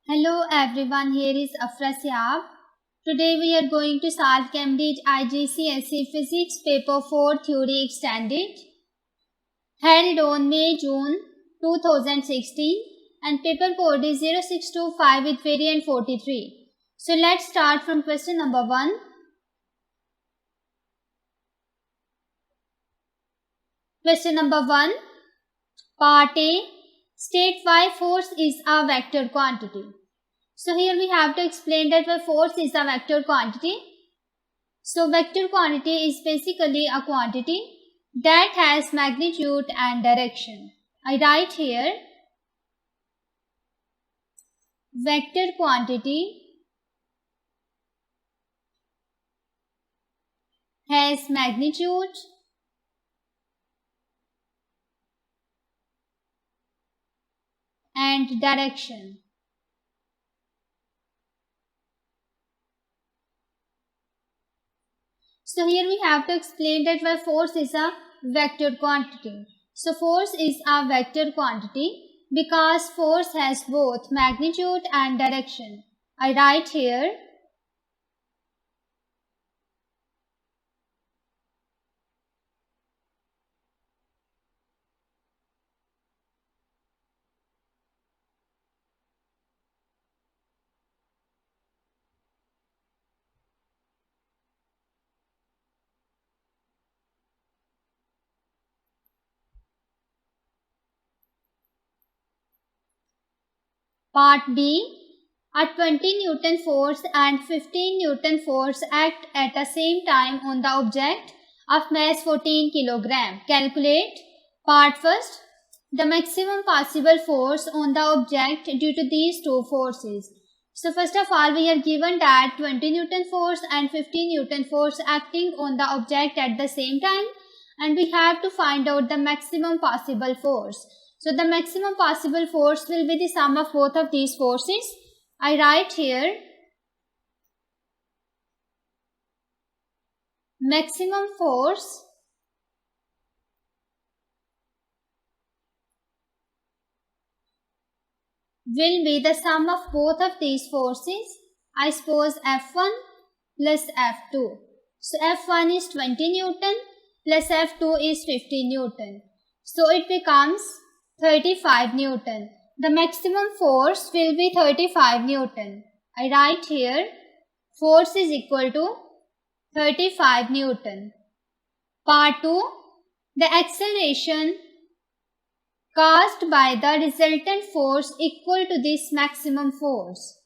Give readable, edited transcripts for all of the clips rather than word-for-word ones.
Hello everyone, here is Afra Siab. Today we are going to solve Cambridge IGCSE Physics Paper 4 Theory Extended, held on May-June 2016, and paper code is 0625 with variant 43. So let's start from question number 1. Question number 1, Part A, state why force is a vector quantity. So here we have to explain that why force is a vector quantity. So vector quantity is basically a quantity that has magnitude and direction. I write here vector quantity has magnitude and direction. So here we have to explain that why force is a vector quantity. So force is a vector quantity because force has both magnitude and direction. I write here Part B, a 20 Newton force and 15 Newton force act at the same time on the object of mass 14 kg. Calculate. Part first, the maximum possible force on the object due to these two forces. So first of all, we are given that 20 Newton force and 15 Newton force acting on the object at the same time, and we have to find out the maximum possible force. So the maximum possible force will be the sum of both of these forces. I write here maximum force will be the sum of both of these forces. I suppose F1 plus F2. So F1 is 20 Newton plus F2 is 50 Newton. So it becomes 35 Newton. The maximum force will be 35 Newton. I write here force is equal to 35 Newton. Part 2, the acceleration caused by the resultant force equal to this maximum force.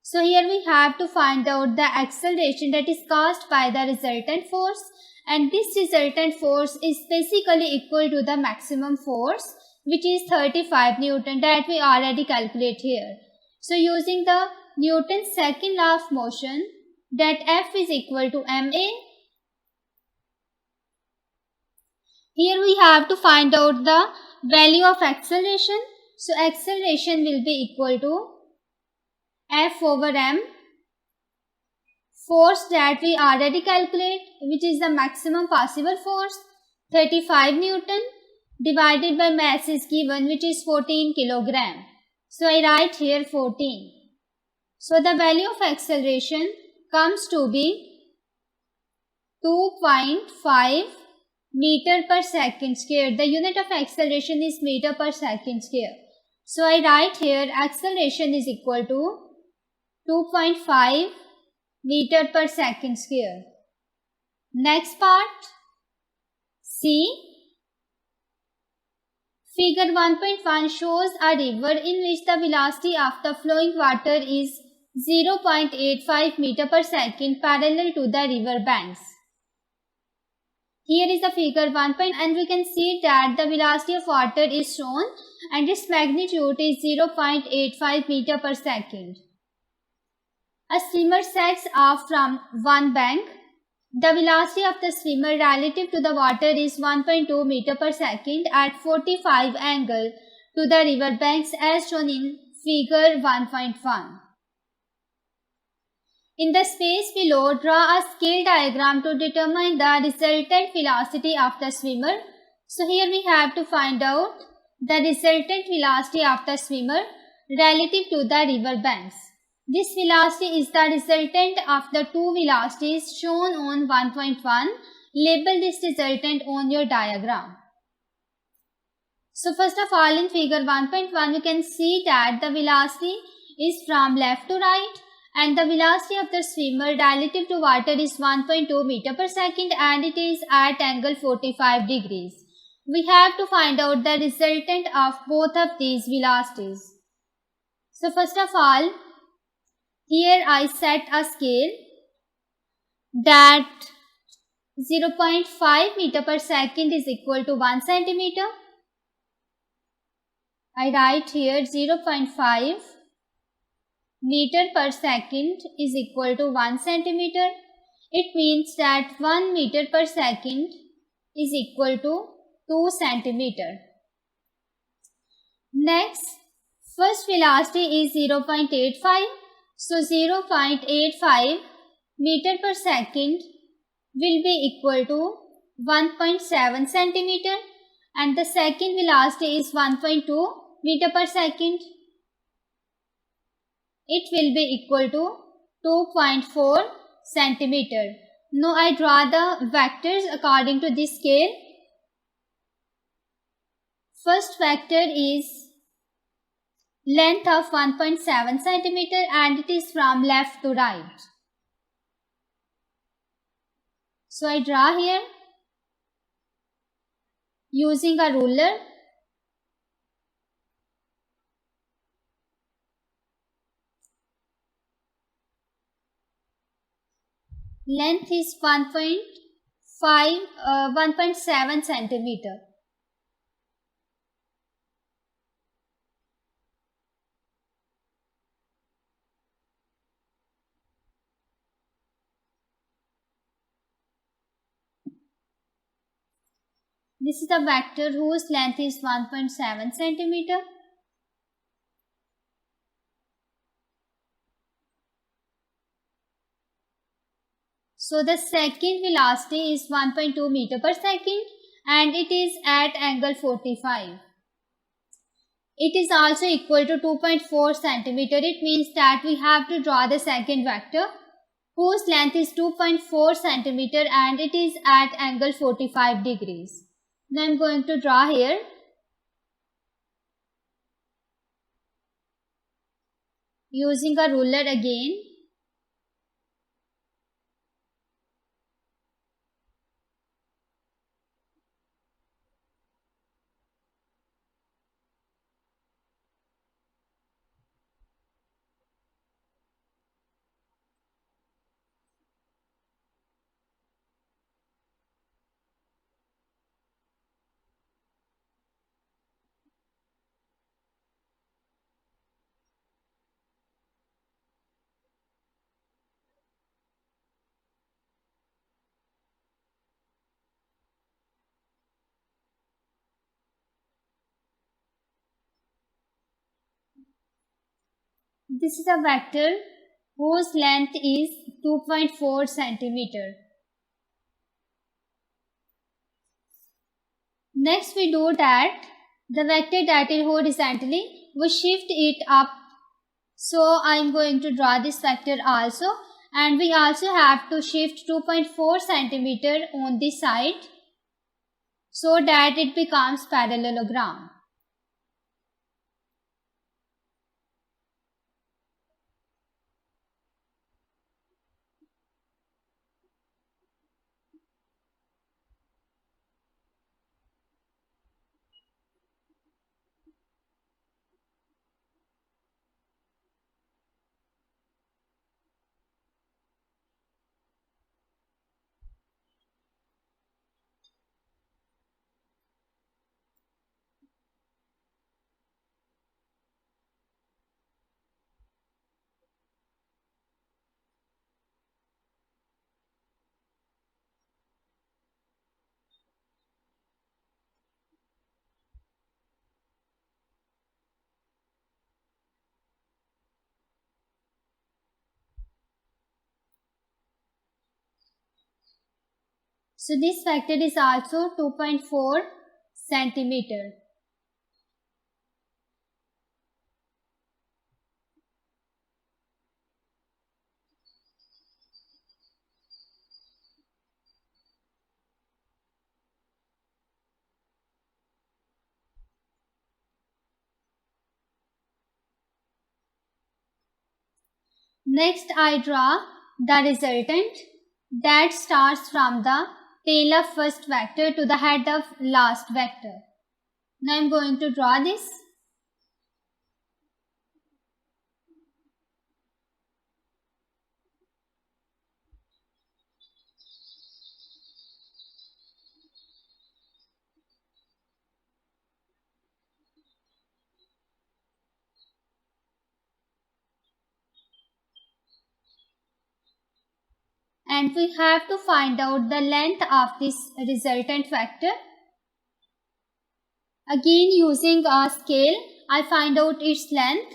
So here we have to find out the acceleration that is caused by the resultant force, and this resultant force is basically equal to the maximum force, which is 35 Newton that we already calculate here. So using the Newton's second law of motion, that F is equal to ma. Here we have to find out the value of acceleration. So acceleration will be equal to F over m, force that we already calculate, which is the maximum possible force, 35 Newton, divided by mass is given, which is 14 kg. So I write here 14. So the value of acceleration comes to be 2.5 meter per second square. The unit of acceleration is meter per second square. So I write here acceleration is equal to 2.5 meter per second square. Next part, C. Figure 1.1 shows a river in which the velocity of the flowing water is 0.85 meter per second parallel to the river banks. Here is the figure 1. And we can see that the velocity of water is shown and its magnitude is 0.85 meter per second. A swimmer sets off from one bank. The velocity of the swimmer relative to the water is 1.2 meter per second at 45 angle to the river banks as shown in figure 1.1. In the space below, draw a scale diagram to determine the resultant velocity of the swimmer. So here we have to find out the resultant velocity of the swimmer. relative to the river banks. This velocity is the resultant of the two velocities shown on 1.1. Label this resultant on your diagram. So first of all, in figure 1.1, you can see that the velocity is from left to right, and the velocity of the swimmer relative to water is 1.2 meter per second, and it is at angle 45 degrees. We have to find out the resultant of both of these velocities. So first of all, here I set a scale that 0.5 meter per second is equal to 1 centimeter. I write here 0.5 meter per second is equal to 1 centimeter. It means that 1 meter per second is equal to 2 centimeter. Next, first velocity is 0.85. So 0.85 meter per second will be equal to 1.7 centimeter, and the second velocity is 1.2 meter per second. It will be equal to 2.4 centimeter. Now I draw the vectors according to this scale. First vector is length of 1.7 centimeter, and it is from left to right. So I draw here using a ruler. Length is 1.7 centimeter. This is the vector whose length is 1.7 centimeter. So the second velocity is 1.2 meter per second, and it is at angle 45. It is also equal to 2.4 centimeter. It means that we have to draw the second vector whose length is 2.4 centimeter, and it is at angle 45 degrees. Now I am going to draw here. Using a ruler again. This is a vector whose length is 2.4 centimeter. Next we do that the vector that is horizontally, we shift it up. So I am going to draw this vector also, and we also have to shift 2.4 centimeter on this side so that it becomes parallelogram. So this vector is also 2.4 centimeter. Next, I draw the resultant that starts from the tail of first vector to the head of last vector. Now I am going to draw this. And we have to find out the length of this resultant vector. Again, using a scale, I find out its length.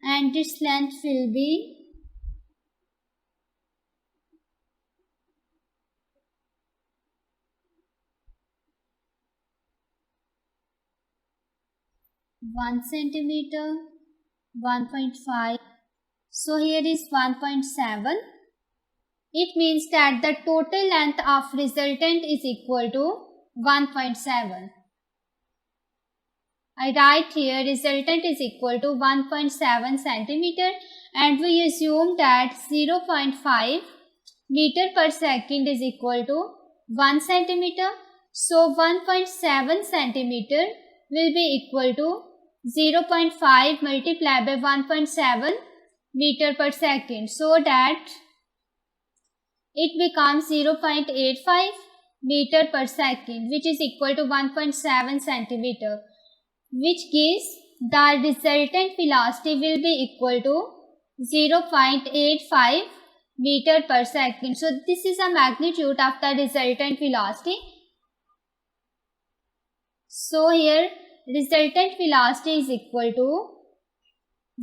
And its length will be 1 centimeter, 1.5. So here is 1.7. It means that the total length of resultant is equal to 1.7. I write here resultant is equal to 1.7 centimeter, and we assume that 0.5 meter per second is equal to 1 centimeter. So 1.7 centimeter will be equal to 0.5 multiplied by 1.7 meter per second, so that it becomes 0.85 meter per second, which is equal to 1.7 centimeter, which gives the resultant velocity will be equal to 0.85 meter per second. So this is the magnitude of the resultant velocity. So here resultant velocity is equal to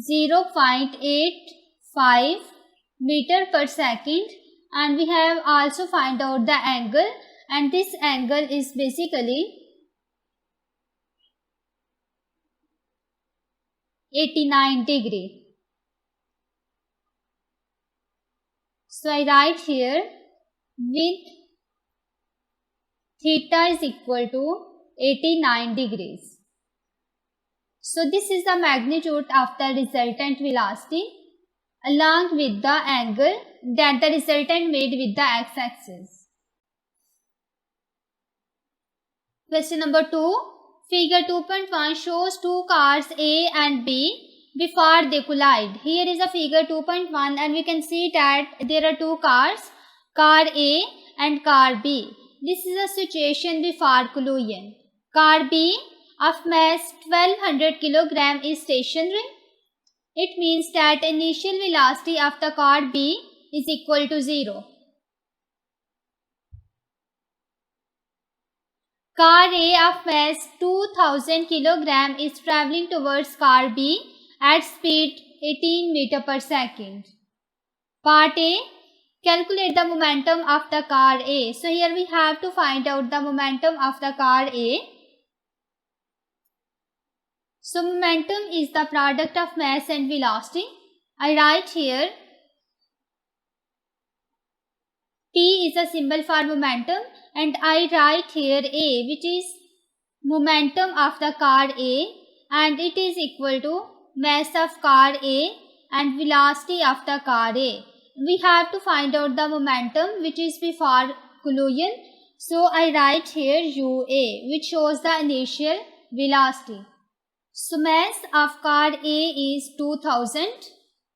0.85 meter per second, and we have also find out the angle, and this angle is basically 89 degree. So I write here with theta is equal to 89 degrees. So this is the magnitude of the resultant velocity along with the angle that the resultant made with the x-axis. Question number 2. Figure 2.1 shows two cars A and B before they collide. Here is a figure 2.1, and we can see that there are two cars, car A and car B. This is a situation before collision. Car B of mass 1200 kg is stationary. It means that initial velocity of the car B is equal to 0. Car A of mass 2000 kg is traveling towards car B at speed 18 meter per second. Part A. Calculate the momentum of the car A. So here we have to find out the momentum of the car A. So momentum is the product of mass and velocity. I write here T is a symbol for momentum, and I write here A, which is momentum of the car A, and it is equal to mass of car A and velocity of the car A. We have to find out the momentum which is before collision. So I write here UA, which shows the initial velocity. So mass of car A is 2000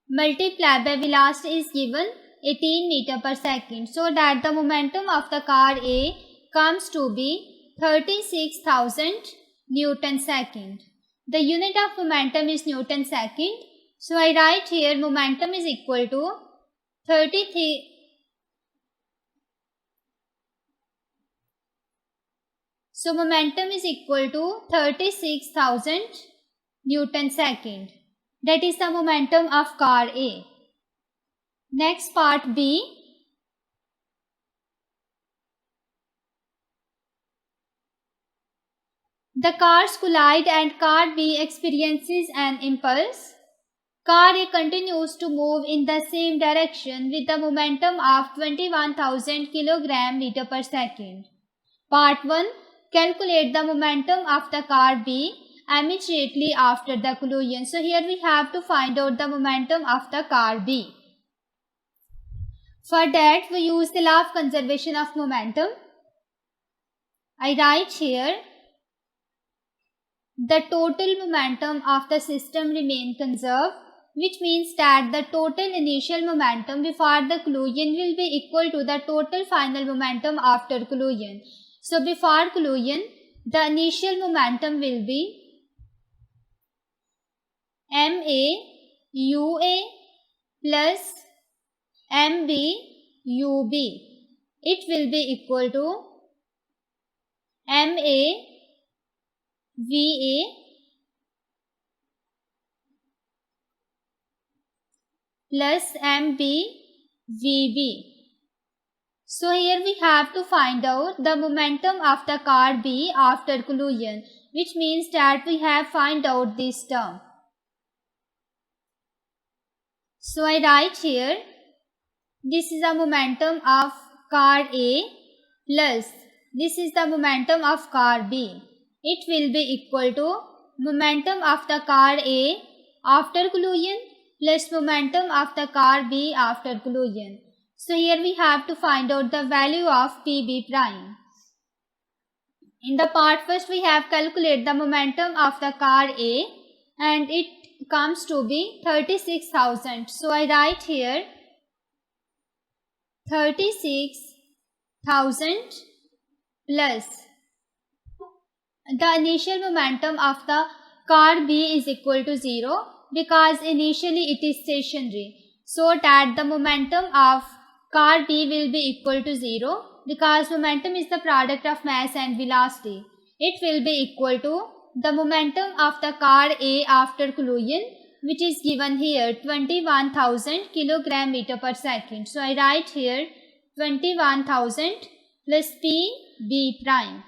multiplied by velocity is given 18 meter per second, so that the momentum of the car A comes to be 36,000 Newton second. The unit of momentum is Newton second. So I write here momentum is equal to 33. So momentum is equal to 36,000 Newton second. That is the momentum of car A. Next, part B. The cars collide and car B experiences an impulse. Car A continues to move in the same direction with the momentum of 21,000 kg meter per second. Part 1. Calculate the momentum of the car B immediately after the collision. So here we have to find out the momentum of the car B. For that we use the law of conservation of momentum. I write here the total momentum of the system remain conserved, which means that the total initial momentum before the collision will be equal to the total final momentum after collision. So before collision, the initial momentum will be ma ua plus mb ub. It will be equal to ma va plus mb vb. So here we have to find out the momentum of the car B after collision, which means that we have find out this term. So I write here, this is the momentum of car A plus this is the momentum of car B. It will be equal to momentum of the car A after collision plus momentum of the car B after collision. So here we have to find out the value of Pb prime. In the part first we have calculated the momentum of the car A and it comes to be 36,000. So I write here 36,000 plus the initial momentum of the car B is equal to 0 because initially it is stationary. So that the momentum of car B will be equal to 0 because momentum is the product of mass and velocity. It will be equal to the momentum of the car A after collision, which is given here 21,000 kilogram meter per second. So I write here 21,000 plus Pb prime.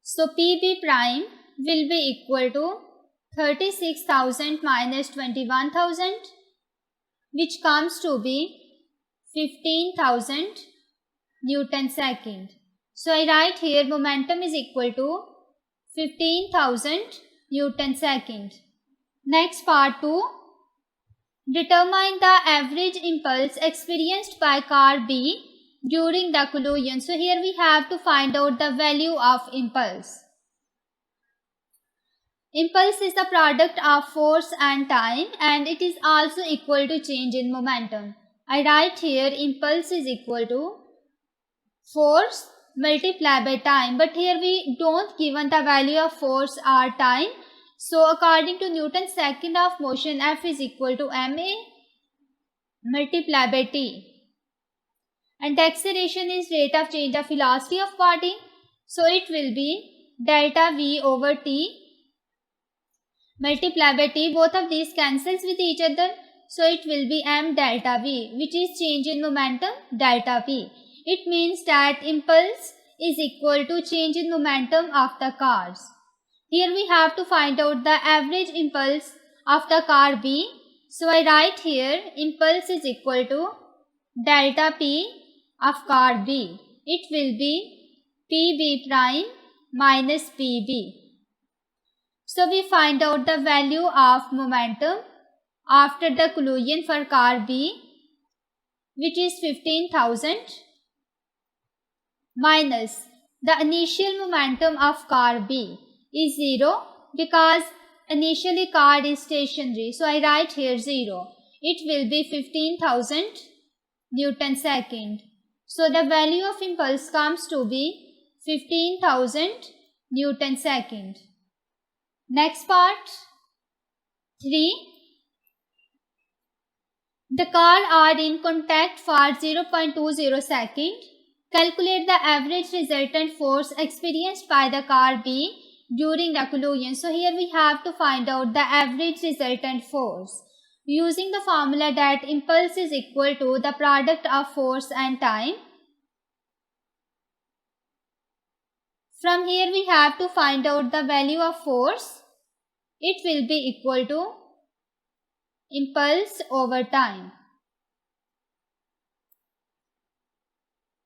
So Pb prime will be equal to 36,000 minus 21,000, which comes to be 15,000 Newton second. So I write here momentum is equal to 15,000 Newton second. Next part 2. Determine the average impulse experienced by car B during the collision. So here we have to find out the value of impulse. Impulse is the product of force and time and it is also equal to change in momentum. I write here impulse is equal to force multiplied by time, but here we don't given the value of force or time. So according to Newton's second of motion, F is equal to ma multiplied by t. And the acceleration is rate of change of velocity of body. So it will be delta v over t multiplied by t. Both of these cancels with each other. So it will be m delta v, which is change in momentum delta v. It means that impulse is equal to change in momentum of the cars. Here we have to find out the average impulse of the car B. So I write here impulse is equal to delta P of car B. It will be Pb prime minus Pb. So we find out the value of momentum after the collision for car B, which is 15,000 minus the initial momentum of car B is 0 because initially car is stationary. So I write here 0. It will be 15,000 Newton second. So the value of impulse comes to be 15,000 Newton second. Next part 3. The car are in contact for 0.20 second. Calculate the average resultant force experienced by the car B during the collision. So here we have to find out the average resultant force using the formula that impulse is equal to the product of force and time. From here we have to find out the value of force. It will be equal to impulse over time.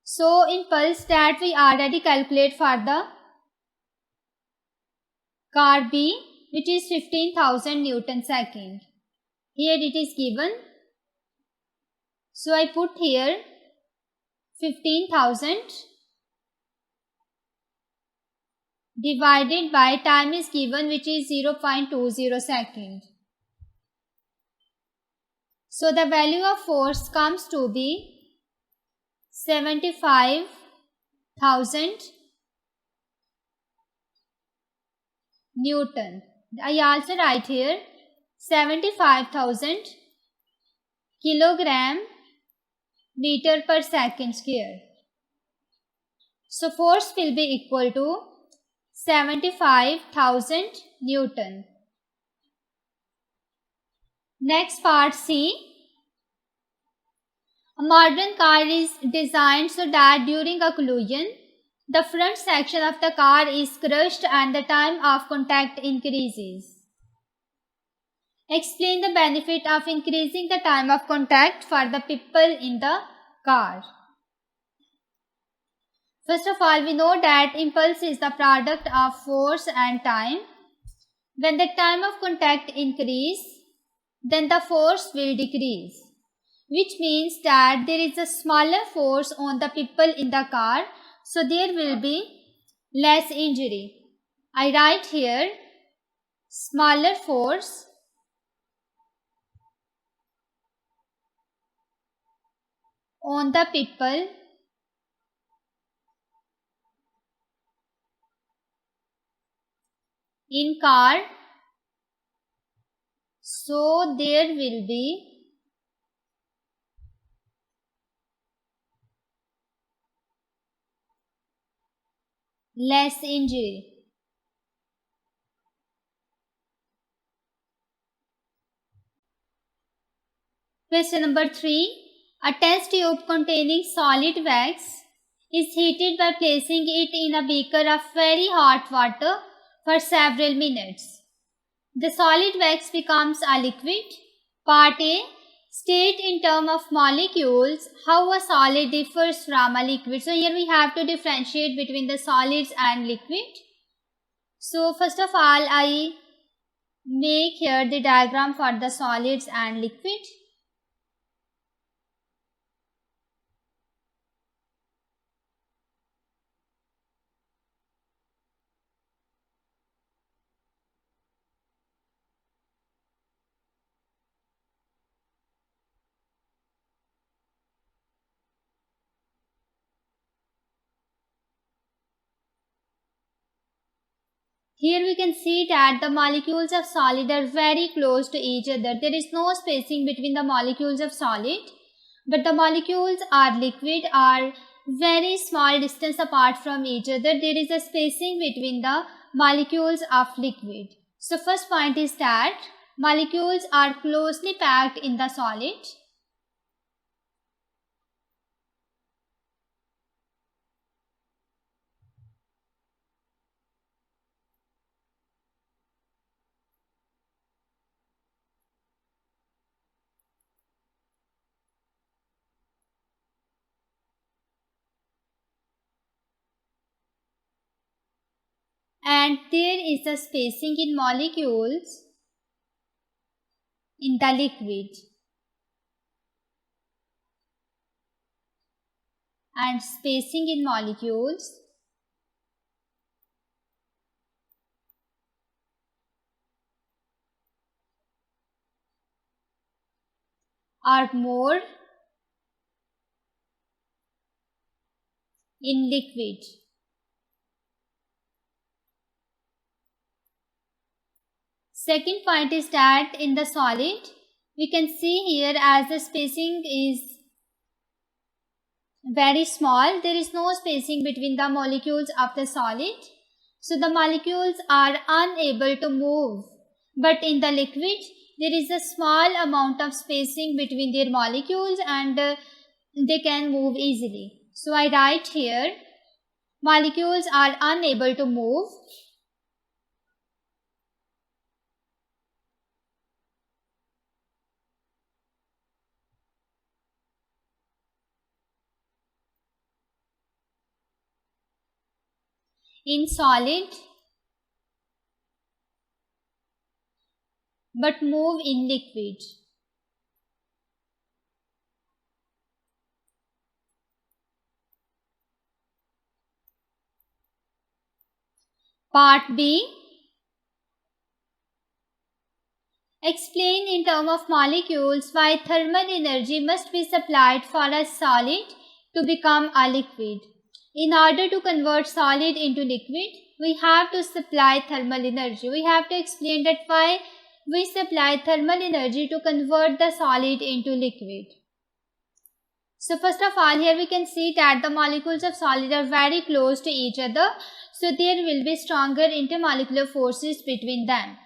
So impulse that we already calculate for the car B, which is 15,000 Newton second. Here it is given. So I put here 15,000 divided by time is given, which is 0.20 second. So the value of force comes to be 75,000 Newton. I also write here 75,000 kilogram meter per second square. So force will be equal to 75,000 Newton. Next part C. A modern car is designed so that during a collision, the front section of the car is crushed and the time of contact increases. Explain the benefit of increasing the time of contact for the people in the car. First of all, we know that impulse is the product of force and time. When the time of contact increases, then the force will decrease, which means that there is a smaller force on the people in the car, so there will be less injury. I write here smaller force on the people in car, so there will be less injury. Question number 3. A test tube containing solid wax is heated by placing it in a beaker of very hot water for several minutes. The solid wax becomes a liquid. Part A. State in terms of molecules how a solid differs from a liquid. So here we have to differentiate between the solids and liquid. So first of all, I make here the diagram for the solids and liquid. Here we can see that the molecules of solid are very close to each other. There is no spacing between the molecules of solid, but the molecules are liquid are very small distance apart from each other. There is a spacing between the molecules of liquid. So first point is that molecules are closely packed in the solid. And there is a spacing in molecules in the liquid. And spacing in molecules are more in liquid. Second point is that in the solid, we can see here as the spacing is very small, there is no spacing between the molecules of the solid. So the molecules are unable to move. But in the liquid, there is a small amount of spacing between their molecules and they can move easily. So I write here, molecules are unable to move. In solid but move in liquid. Part B. Explain in terms of molecules why thermal energy must be supplied for a solid to become a liquid. In order to convert solid into liquid, we have to supply thermal energy. We have to explain that why we supply thermal energy to convert the solid into liquid. So first of all, here we can see that the molecules of solid are very close to each other. So there will be stronger intermolecular forces between them.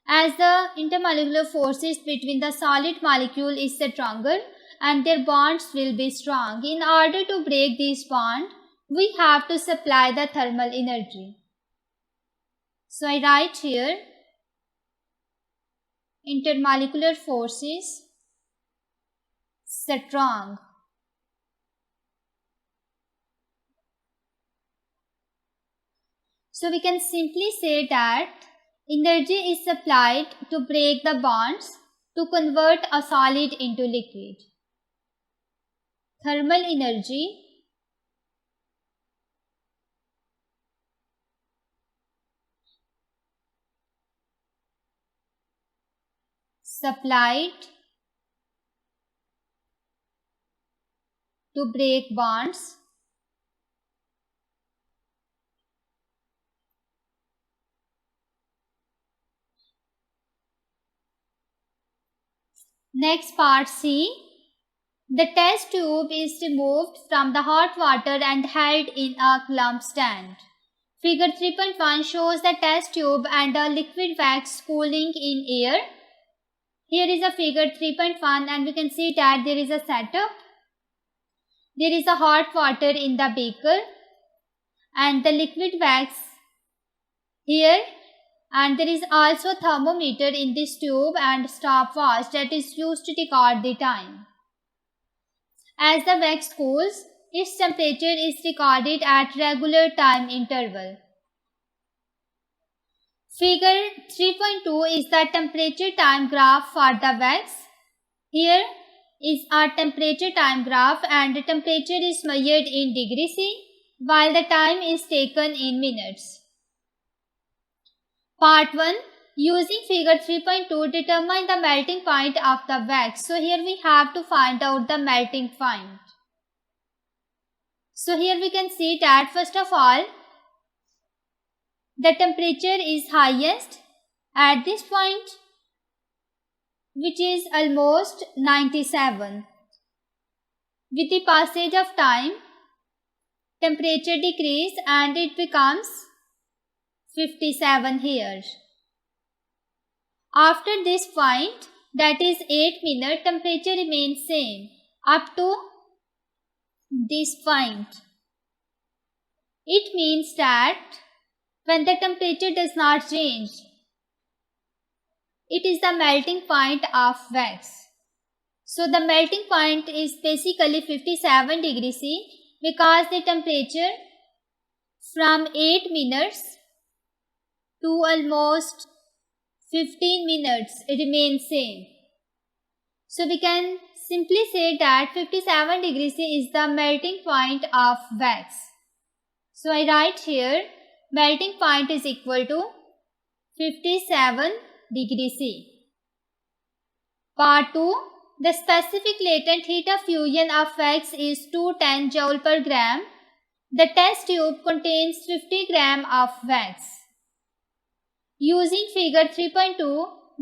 As the intermolecular forces between the solid molecule is stronger and their bonds will be strong. In order to break these bonds, we have to supply the thermal energy. So I write here intermolecular forces strong. So we can simply say that energy is supplied to break the bonds to convert a solid into liquid. Thermal energy supplied to break bonds Next part C. The test tube is removed from the hot water and held in a clump stand. Figure 3.1 shows the test tube and a liquid wax cooling in air. Here is a figure 3.1 and we can see that there is a setup. There is a hot water in the beaker and the liquid wax here, and there is also a thermometer in this tube and stopwatch that is used to record the time. As the wax cools, its temperature is recorded at regular time interval. Figure 3.2 is the temperature time graph for the wax. Here is our temperature time graph and the temperature is measured in degrees C while the time is taken in minutes. Part 1. Using figure 3.2, determine the melting point of the wax. So here we have to find out the melting point. So here we can see that first of all, the temperature is highest at this point, which is almost 97. With the passage of time, temperature decreases and it becomes 57 here. After this point, that is 8 minutes, temperature remains same up to this point. It means that when the temperature does not change, it is the melting point of wax. So the melting point is basically 57 degrees C because the temperature from 8 minutes to almost 15 minutes remains same. So we can simply say that 57 degrees C is the melting point of wax. So I write here melting point is equal to 57 degrees C. Part 2. The specific latent heat of fusion of wax is 210 joule per gram. The test tube contains 50 gram of wax. Using figure 3.2,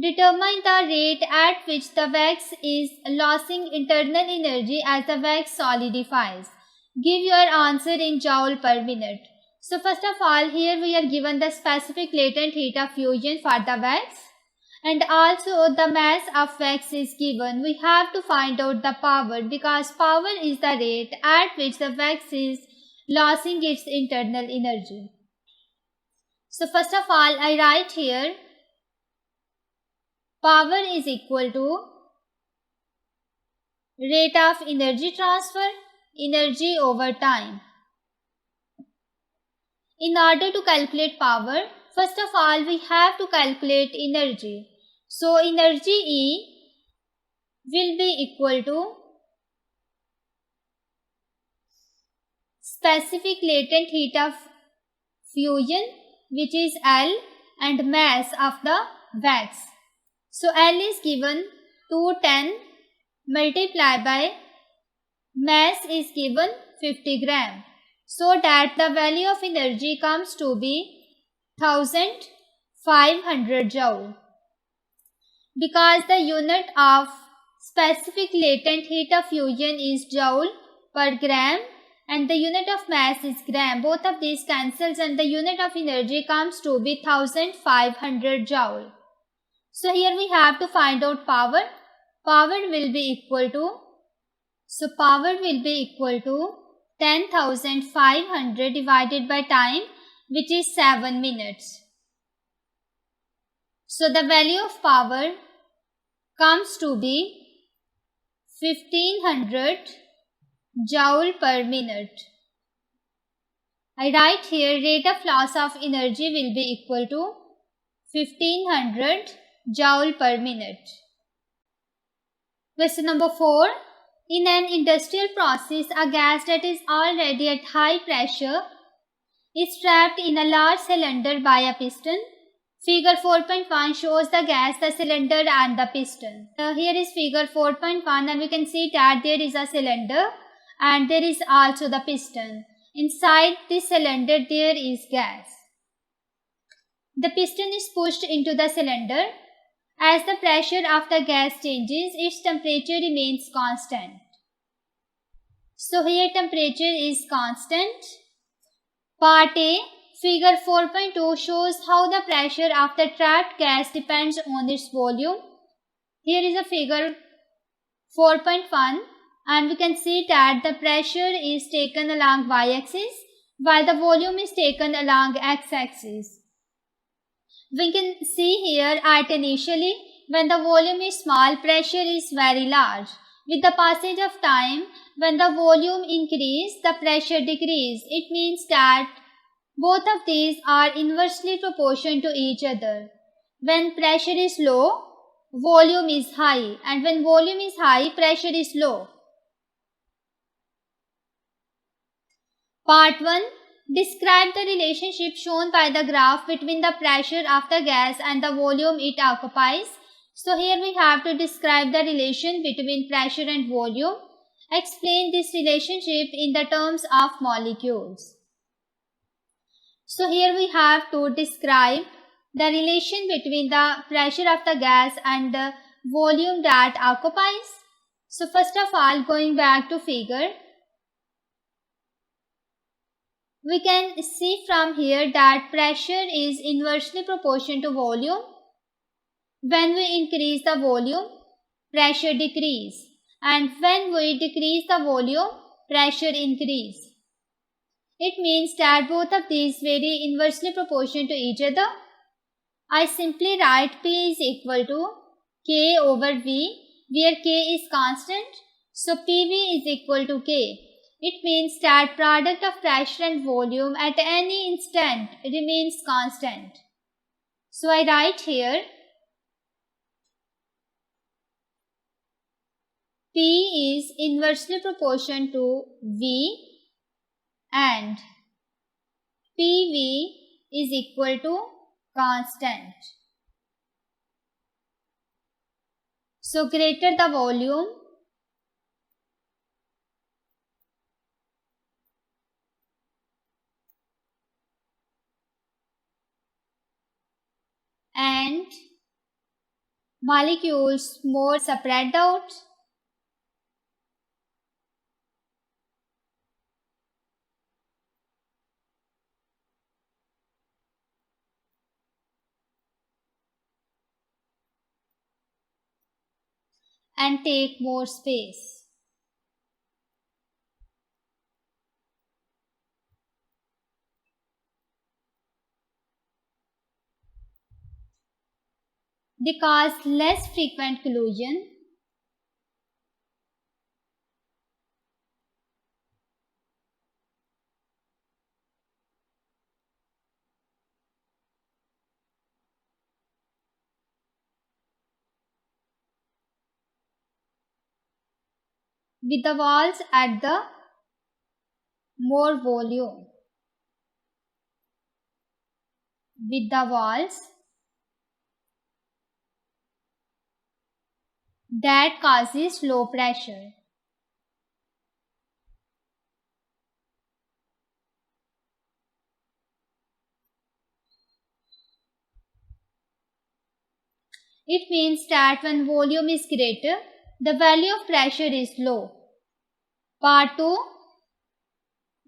determine the rate at which the wax is losing internal energy as the wax solidifies. Give your answer in joule per minute. So first of all, here we are given the specific latent heat of fusion for the wax and also the mass of wax is given. We have to find out the power because power is the rate at which the wax is losing its internal energy. So first of all, I write here power is equal to rate of energy transfer, energy over time. In order to calculate power, first of all we have to calculate energy. So energy E will be equal to specific latent heat of fusion, which is L, and mass of the wax. So L is given 210 multiplied by mass is given 50 gram. So that the value of energy comes to be 1500 joule. Because the unit of specific latent heat of fusion is joule per gram and the unit of mass is gram, both of these cancels and the unit of energy comes to be 1500 joule. So here we have to find out power. Power will be equal to 10,500 divided by time, which is 7 minutes. So the value of power comes to be 1500 joule per minute. I write here rate of loss of energy will be equal to 1500 joule per minute. Question number 4. In an industrial process, a gas that is already at high pressure is trapped in a large cylinder by a piston. Figure 4.1 shows the gas, the cylinder and the piston. Here is figure 4.1 and we can see that there is a cylinder and there is also the piston. Inside this cylinder there is gas. The piston is pushed into the cylinder. As the pressure of the gas changes, its temperature remains constant. So here temperature is constant. Part A, figure 4.2 shows how the pressure of the trapped gas depends on its volume. Here is a figure 4.1 and we can see that the pressure is taken along y-axis while the volume is taken along x-axis. We can see here at initially when the volume is small, pressure is very large. With the passage of time, when the volume increases, the pressure decreases. It means that both of these are inversely proportional to each other. When pressure is low, volume is high, and when volume is high, pressure is low. Part 1. Describe the relationship shown by the graph between the pressure of the gas and the volume it occupies. So here we have to describe the relation between pressure and volume. Explain this relationship in the terms of molecules. So here we have to describe the relation between the pressure of the gas and the volume that occupies. So first of all, going back to figure, we can see from here that pressure is inversely proportional to volume. When we increase the volume, pressure decreases, and when we decrease the volume, pressure increases. It means that both of these vary inversely proportional to each other. I simply write P is equal to K over V, where K is constant, so PV is equal to K. It means that product of pressure and volume at any instant remains constant. So I write here P is inversely proportional to V and PV is equal to constant. So greater the volume, and molecules more spread out, and take more space. They cause less frequent collision. with the walls at the more volume. With the walls that causes low pressure. It means that when volume is greater, the value of pressure is low. Part 2.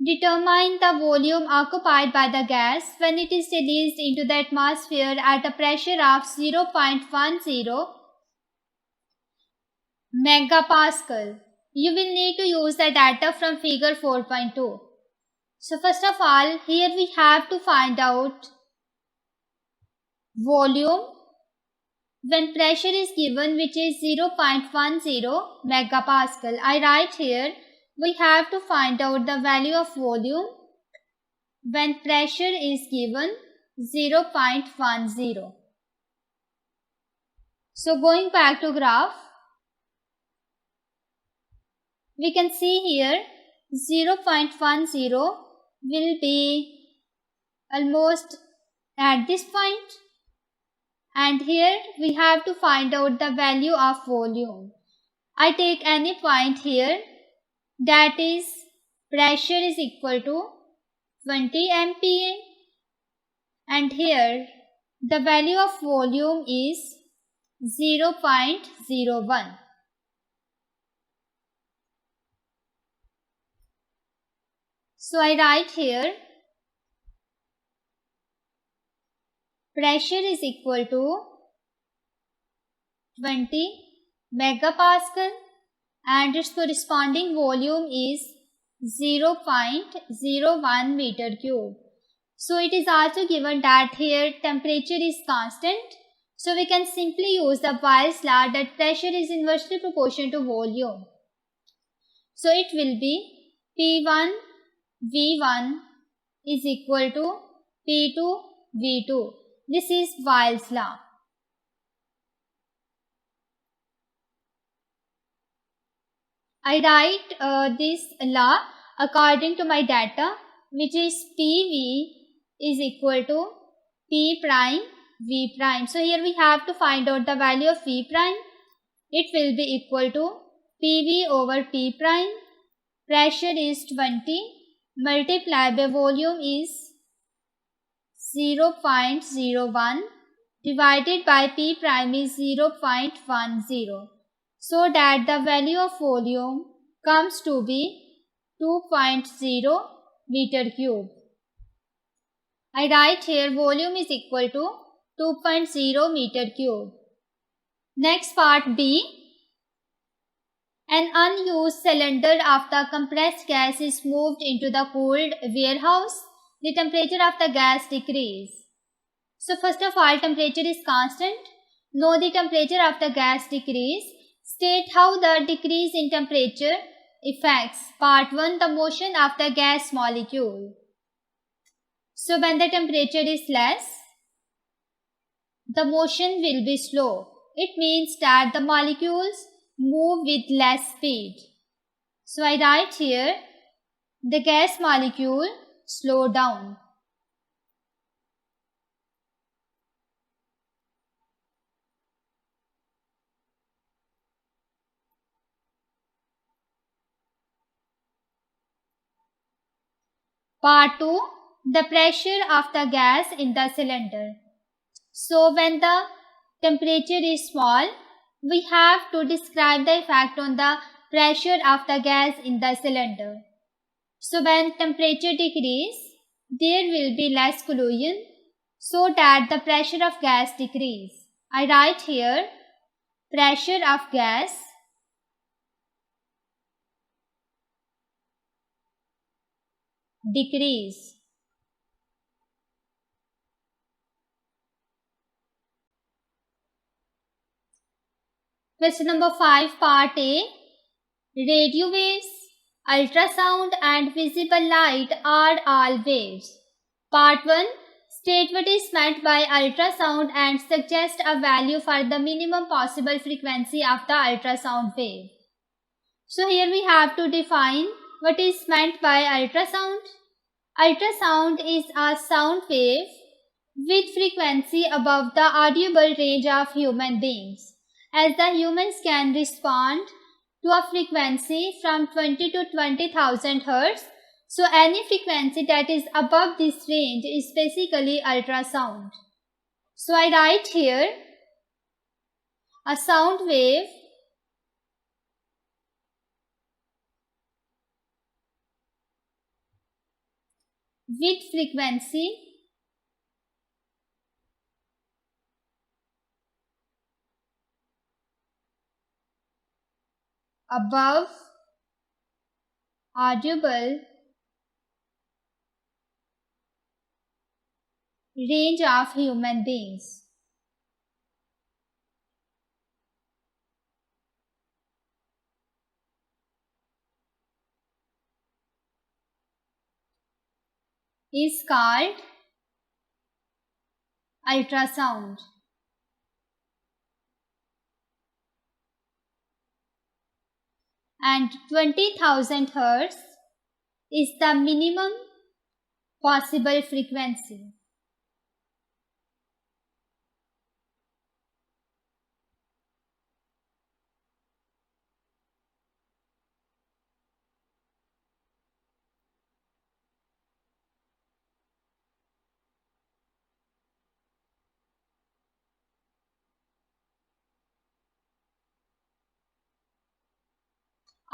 Determine the volume occupied by the gas when it is released into the atmosphere at a pressure of 0.10 megapascal. You will need to use the data from figure 4.2. So first of all, here we have to find out volume when pressure is given, which is 0.10 megapascal. I write here, we have to find out the value of volume when pressure is given 0.10. So going back to graph, we can see here 0.10 will be almost at this point, and here we have to find out the value of volume. I take any point here, that is pressure is equal to 20 MPa, and here the value of volume is 0.01. So I write here pressure is equal to 20 megapascal and its corresponding volume is 0.01 meter cube. So it is also given that here temperature is constant. So we can simply use the Boyle's law that pressure is inversely proportional to volume. So it will be P1 V1 is equal to P2 V2. This is Boyle's law. I write this law according to my data, which is PV is equal to P prime V prime. So here we have to find out the value of V prime. It will be equal to PV over P prime. Pressure is 20 multiplied by volume is 0.01 divided by P prime is 0.10. So that the value of volume comes to be 2.0 meter cube. I write here volume is equal to 2.0 meter cube. Next part B. An unused cylinder of the compressed gas is moved into the cooled warehouse. The temperature of the gas decreases. So first of all, temperature is constant. Know the temperature of the gas decrease. State how the decrease in temperature affects. Part 1. The motion of the gas molecule. So when the temperature is less, the motion will be slow. It means that the molecules move with less speed. So I write here, the gas molecule slow down. Part 2. The pressure of the gas in the cylinder. So when the temperature is small, we have to describe the effect on the pressure of the gas in the cylinder. So when temperature decreases, there will be less collision so that the pressure of gas decreases. I write here, pressure of gas decrease. Question number 5, part A. Radio waves, ultrasound and visible light are all waves. Part 1. State what is meant by ultrasound and suggest a value for the minimum possible frequency of the ultrasound wave. So here we have to define what is meant by ultrasound. Ultrasound is a sound wave with frequency above the audible range of human beings, as the humans can respond to a frequency from 20 to 20,000 Hz. So any frequency that is above this range is basically ultrasound. So I write here a sound wave with frequency above audible range of human beings. Is called ultrasound. And 20,000 Hz is the minimum possible frequency.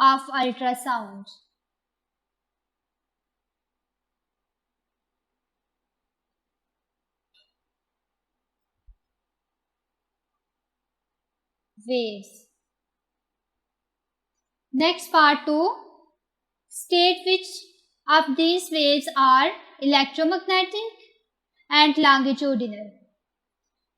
Of ultrasound. Waves. Next part 2. State which of these waves are electromagnetic and longitudinal.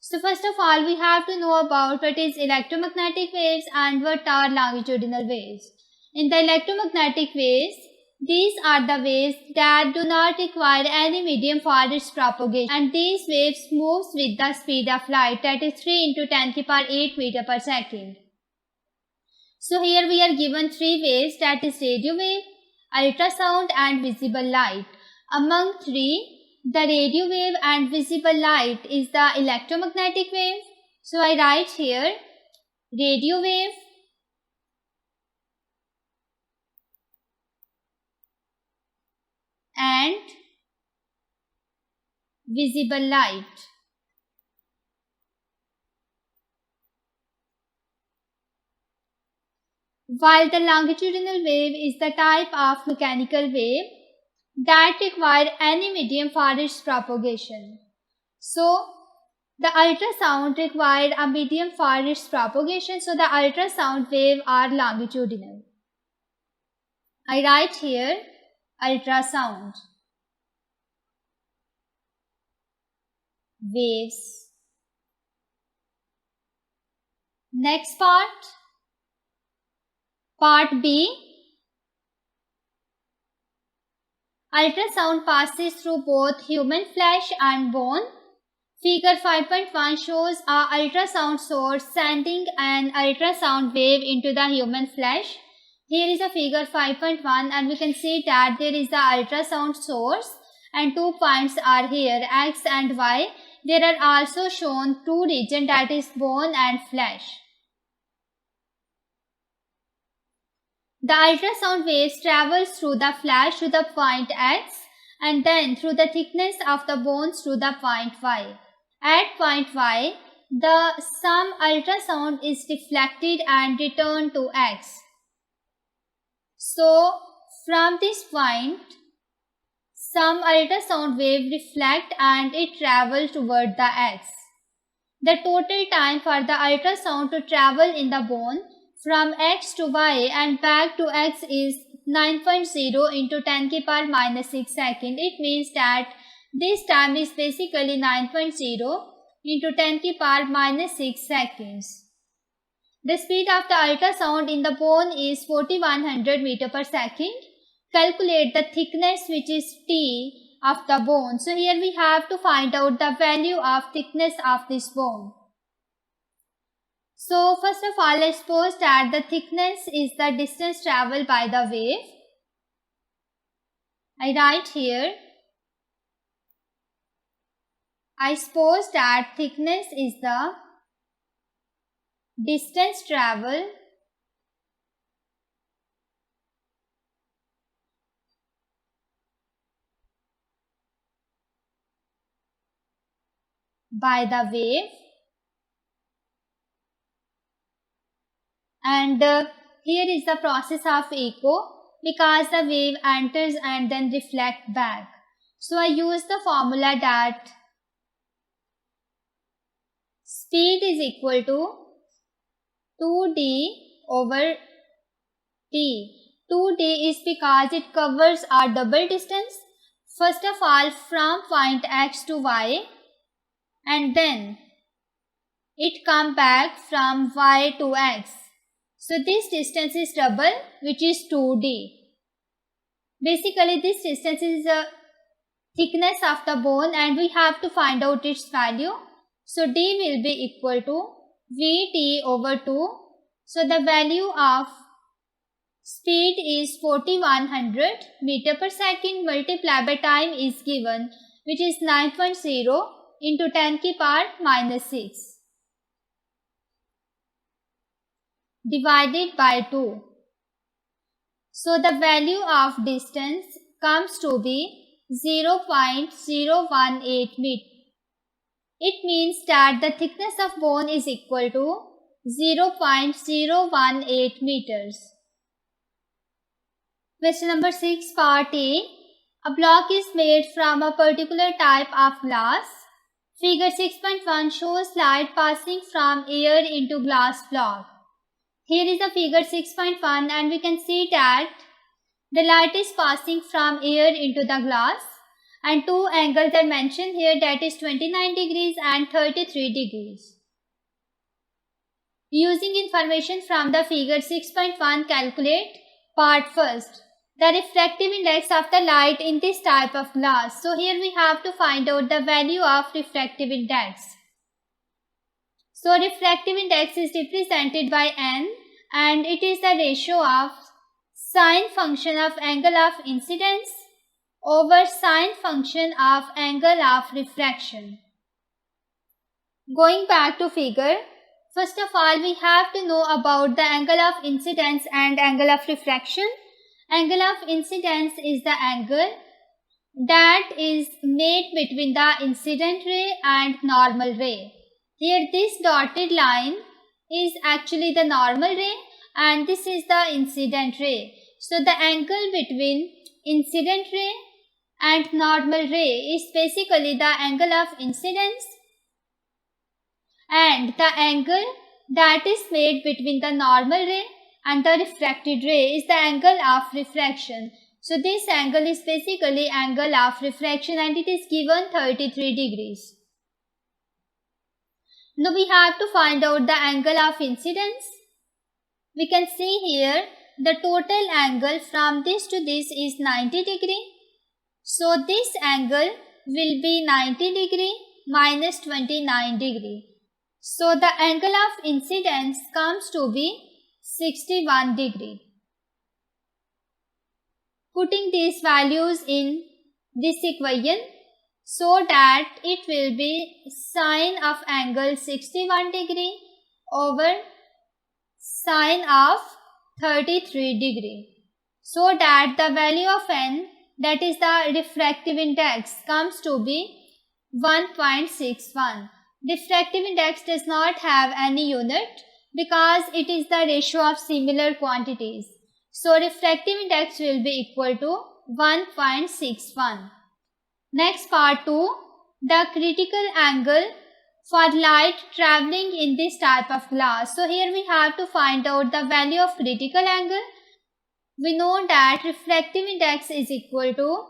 So first of all, we have to know about what is electromagnetic waves and what are longitudinal waves. In the electromagnetic waves, these are the waves that do not require any medium for its propagation, and these waves moves with the speed of light, that is 3 into 10 to the power 8 meter per second. So here we are given 3 waves, that is radio wave, ultrasound and visible light. Among 3, the radio wave and visible light is the electromagnetic wave. So I write here radio wave and visible light. While the longitudinal wave is the type of mechanical wave that require any medium for its propagation. So the ultrasound required a medium for its propagation, so the ultrasound wave are longitudinal. I write here ultrasound waves. Next part B. Ultrasound passes through both human flesh and bone. Figure 5.1 shows a ultrasound source sending an ultrasound wave into the human flesh. Here is a figure 5.1 and we can see that there is the ultrasound source and 2 points are here, X and Y. There are also shown 2 regions, that is bone and flesh. The ultrasound waves travels through the flesh to the point X and then through the thickness of the bones to the point Y. At point Y, some ultrasound is reflected and returned to X. So from this point, some ultrasound wave reflect and it travels toward the X. The total time for the ultrasound to travel in the bone from X to Y and back to X is 9.0 into 10 to the power minus 6 seconds. It means that this time is basically 9.0 into 10 to the power minus 6 seconds. The speed of the ultrasound in the bone is 4100 meter per second. Calculate the thickness, which is T, of the bone. So here we have to find out the value of thickness of this bone. So first of all, let's suppose that the thickness is the distance traveled by the wave. I write here, I suppose that thickness is the distance traveled by the wave, and here is the process of echo because the wave enters and then reflects back. So I use the formula that speed is equal to 2d over t. 2d is because it covers a double distance, first of all from point x to y, and then it comes back from y to x. So this distance is double, which is 2d. Basically this distance is the thickness of the bone and we have to find out its value. So d will be equal to vt over 2. So the value of speed is 4100 meter per second multiplied by time is given, which is 9.0 into 10 की power minus 6 divided by 2. So the value of distance comes to be 0.018 meter. It means that the thickness of bone is equal to 0.018 meters. Question number 6, part A. A block is made from a particular type of glass. Figure 6.1 shows light passing from air into glass block. Here is the figure 6.1 and we can see that the light is passing from air into the glass and two angles are mentioned here, that is 29 degrees and 33 degrees. Using information from the figure 6.1, calculate part first, the refractive index of the light in this type of glass. So here we have to find out the value of refractive index. So refractive index is represented by n and it is the ratio of sine function of angle of incidence over sine function of angle of refraction. Going back to figure, first of all we have to know about the angle of incidence and angle of refraction. Angle of incidence is the angle that is made between the incident ray and normal ray. Here this dotted line is actually the normal ray and this is the incident ray. So the angle between incident ray and normal ray is basically the angle of incidence, and the angle that is made between the normal ray and the refracted ray is the angle of refraction. So this angle is basically angle of refraction and it is given 33 degrees. Now we have to find out the angle of incidence. We can see here the total angle from this to this is 90 degree. So this angle will be 90 degree minus 29 degree. So the angle of incidence comes to be 61 degree. Putting these values in this equation so that it will be sine of angle 61 degree over sine of 33 degree. So that the value of n, that is the refractive index, comes to be 1.61. Refractive index does not have any unit because it is the ratio of similar quantities. So refractive index will be equal to 1.61. Next, part 2, the critical angle for light traveling in this type of glass. So here we have to find out the value of critical angle. We know that refractive index is equal to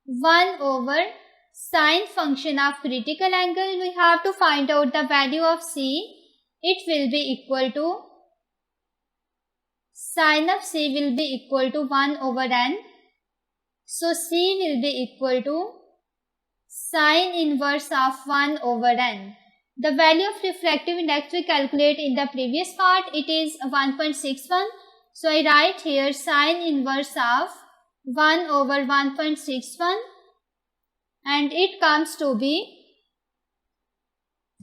1 over sine function of critical angle. We have to find out the value of C. It will be equal to sine of C will be equal to 1 over n. So C will be equal to sine inverse of 1 over n. The value of refractive index we calculate in the previous part, it is 1.61. So I write here sine inverse of 1 over 1.61 and it comes to be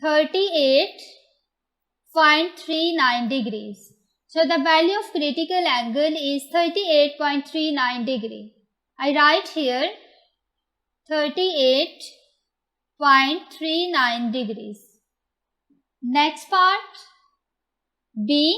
38.39 degrees. So the value of critical angle is 38.39 degree. I write here 38.39 degrees. Next part, B.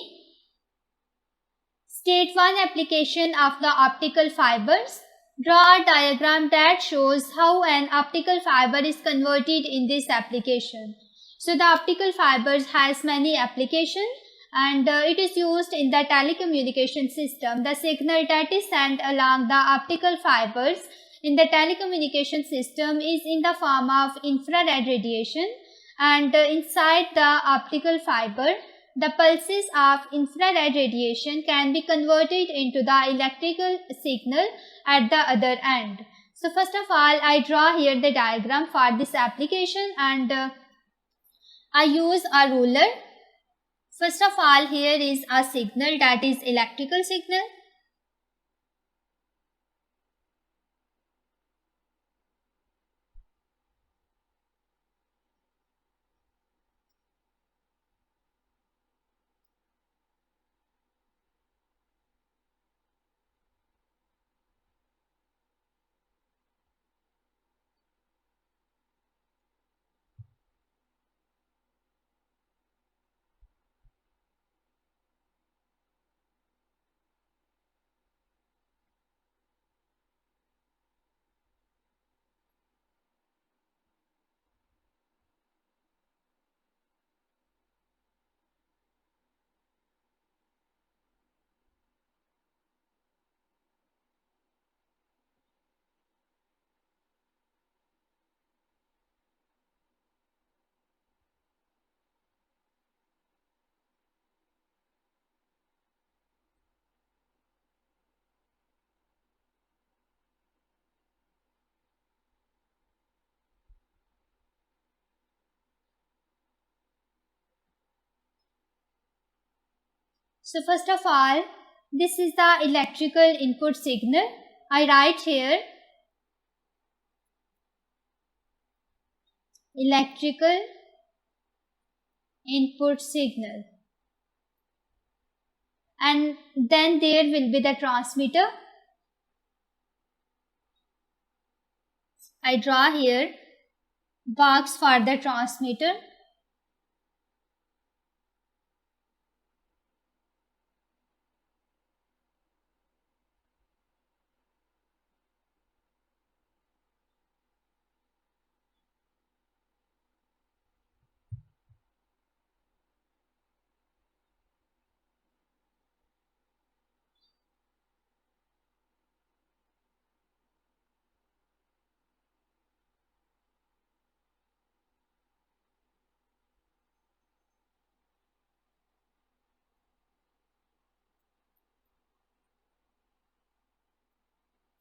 State 1 application of the optical fibers. Draw a diagram that shows how an optical fiber is converted in this application. So the optical fibers has many applications and it is used in the telecommunication system. The signal that is sent along the optical fibers in the telecommunication system is in the form of infrared radiation, and inside the optical fiber, the pulses of infrared radiation can be converted into the electrical signal at the other end. So first of all, I draw here the diagram for this application and I use a ruler. First of all, here is a signal, that is electrical signal. So first of all, this is the electrical input signal. I write here electrical input signal, and then there will be the transmitter. I draw here box for the transmitter.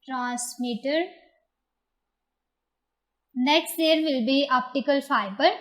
Transmitter. Next there will be optical fiber.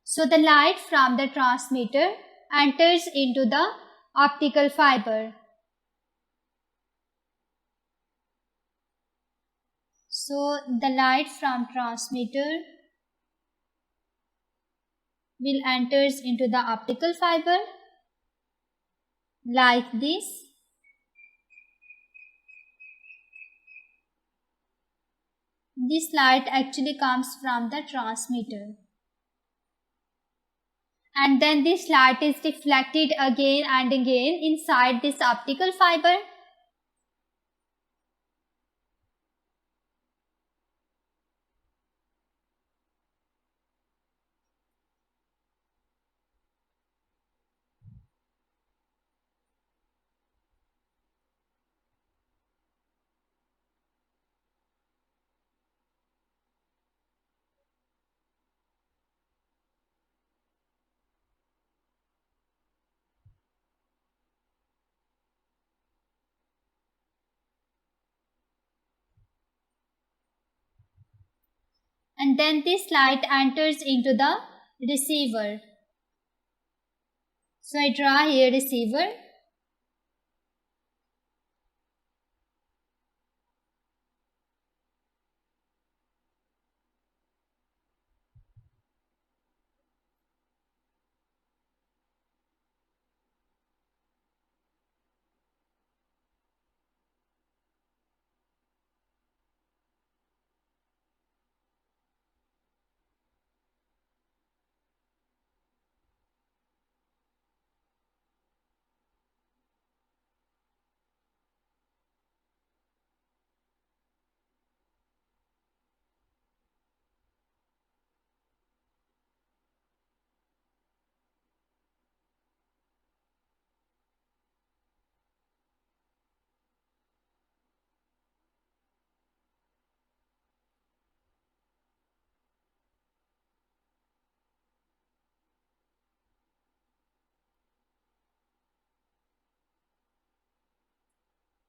So the light from the transmitter enters into the optical fiber. So the light from transmitter will enters into the optical fiber like this. This light actually comes from the transmitter. And then this light is reflected again and again inside this optical fiber. And then this light enters into the receiver. So I draw here receiver.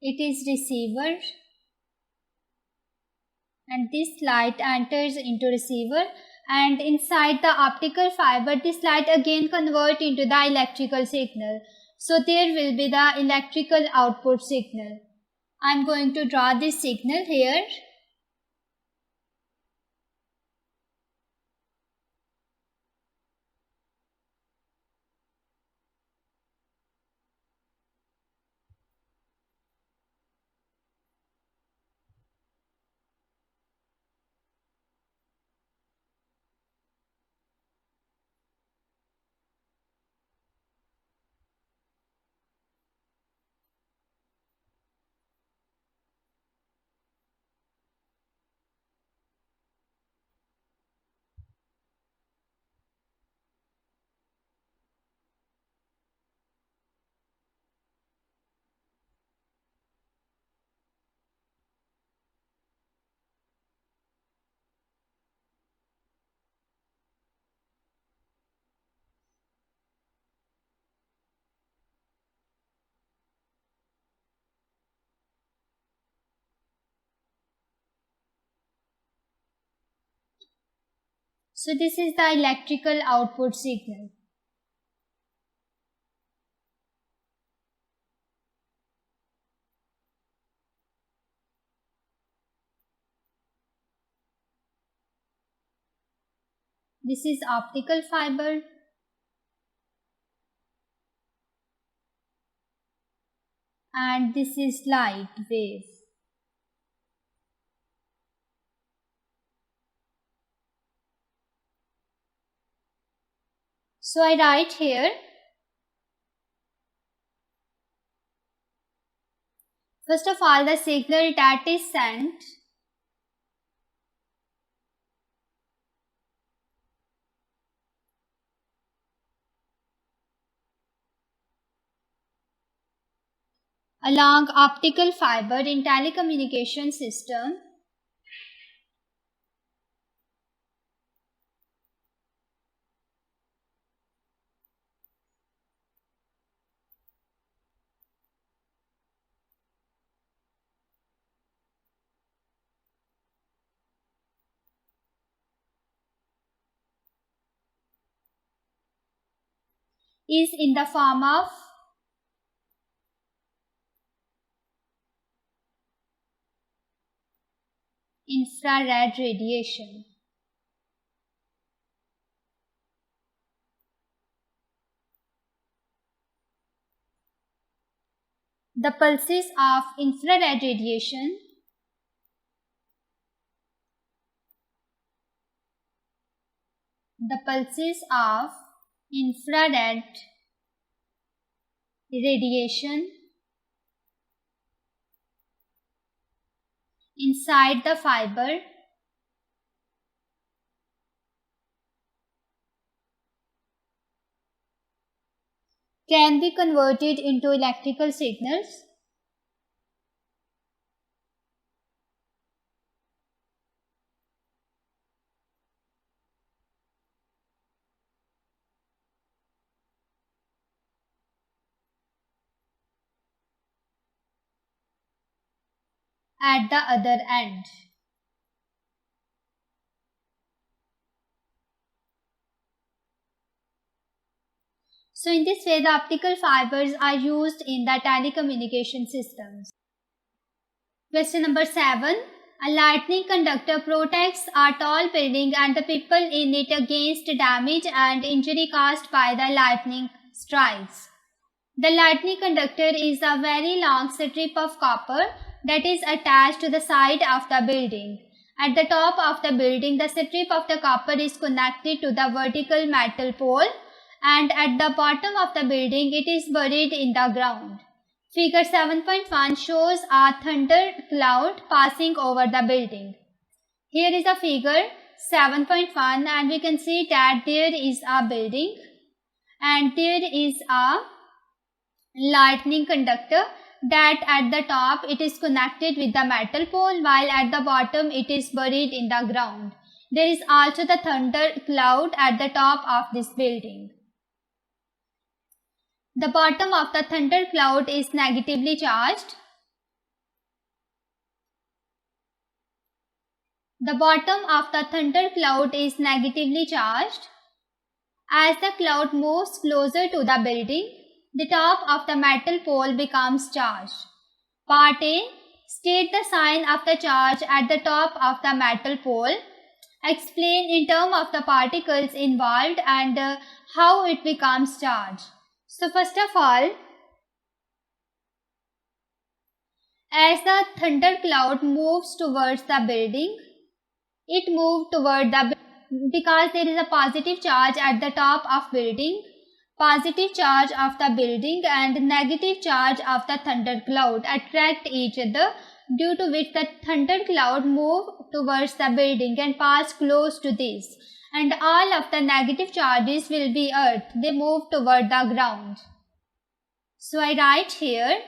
It is receiver. And this light enters into receiver, and inside the optical fiber this light again convert into the electrical signal. So there will be the electrical output signal. I am going to draw this signal here. So this is the electrical output signal. This is optical fiber. And this is light wave. So I write here, first of all, the signal that is sent along optical fiber in telecommunication system is in the form of infrared radiation. The pulses of infrared radiation inside the fiber can be converted into electrical signals at the other end. So in this way, the optical fibers are used in the telecommunication systems. Question number 7. A lightning conductor protects a tall building and the people in it against damage and injury caused by the lightning strikes. The lightning conductor is a very long strip of copper that is attached to the side of the building. At the top of the building, the strip of the copper is connected to the vertical metal pole, and at the bottom of the building it is buried in the ground. Figure 7.1 shows a thunder cloud passing over the building. Here is a figure 7.1 and we can see that there is a building and there is a lightning conductor that at the top it is connected with the metal pole while at the bottom it is buried in the ground. There is also the thunder cloud at the top of this building. The bottom of the thunder cloud is negatively charged. The bottom of the thunder cloud is negatively charged. As the cloud moves closer to the building, the top of the metal pole becomes charged. Part A. State the sign of the charge at the top of the metal pole. Explain in terms of the particles involved and how it becomes charged. So first of all, as the thunder cloud moves towards the building, it moved toward the because there is a positive charge at the top of building, positive charge of the building and negative charge of the thunder cloud attract each other, due to which the thunder cloud move towards the building and pass close to this, and all of the negative charges will be earth, they move toward the ground. So I write here,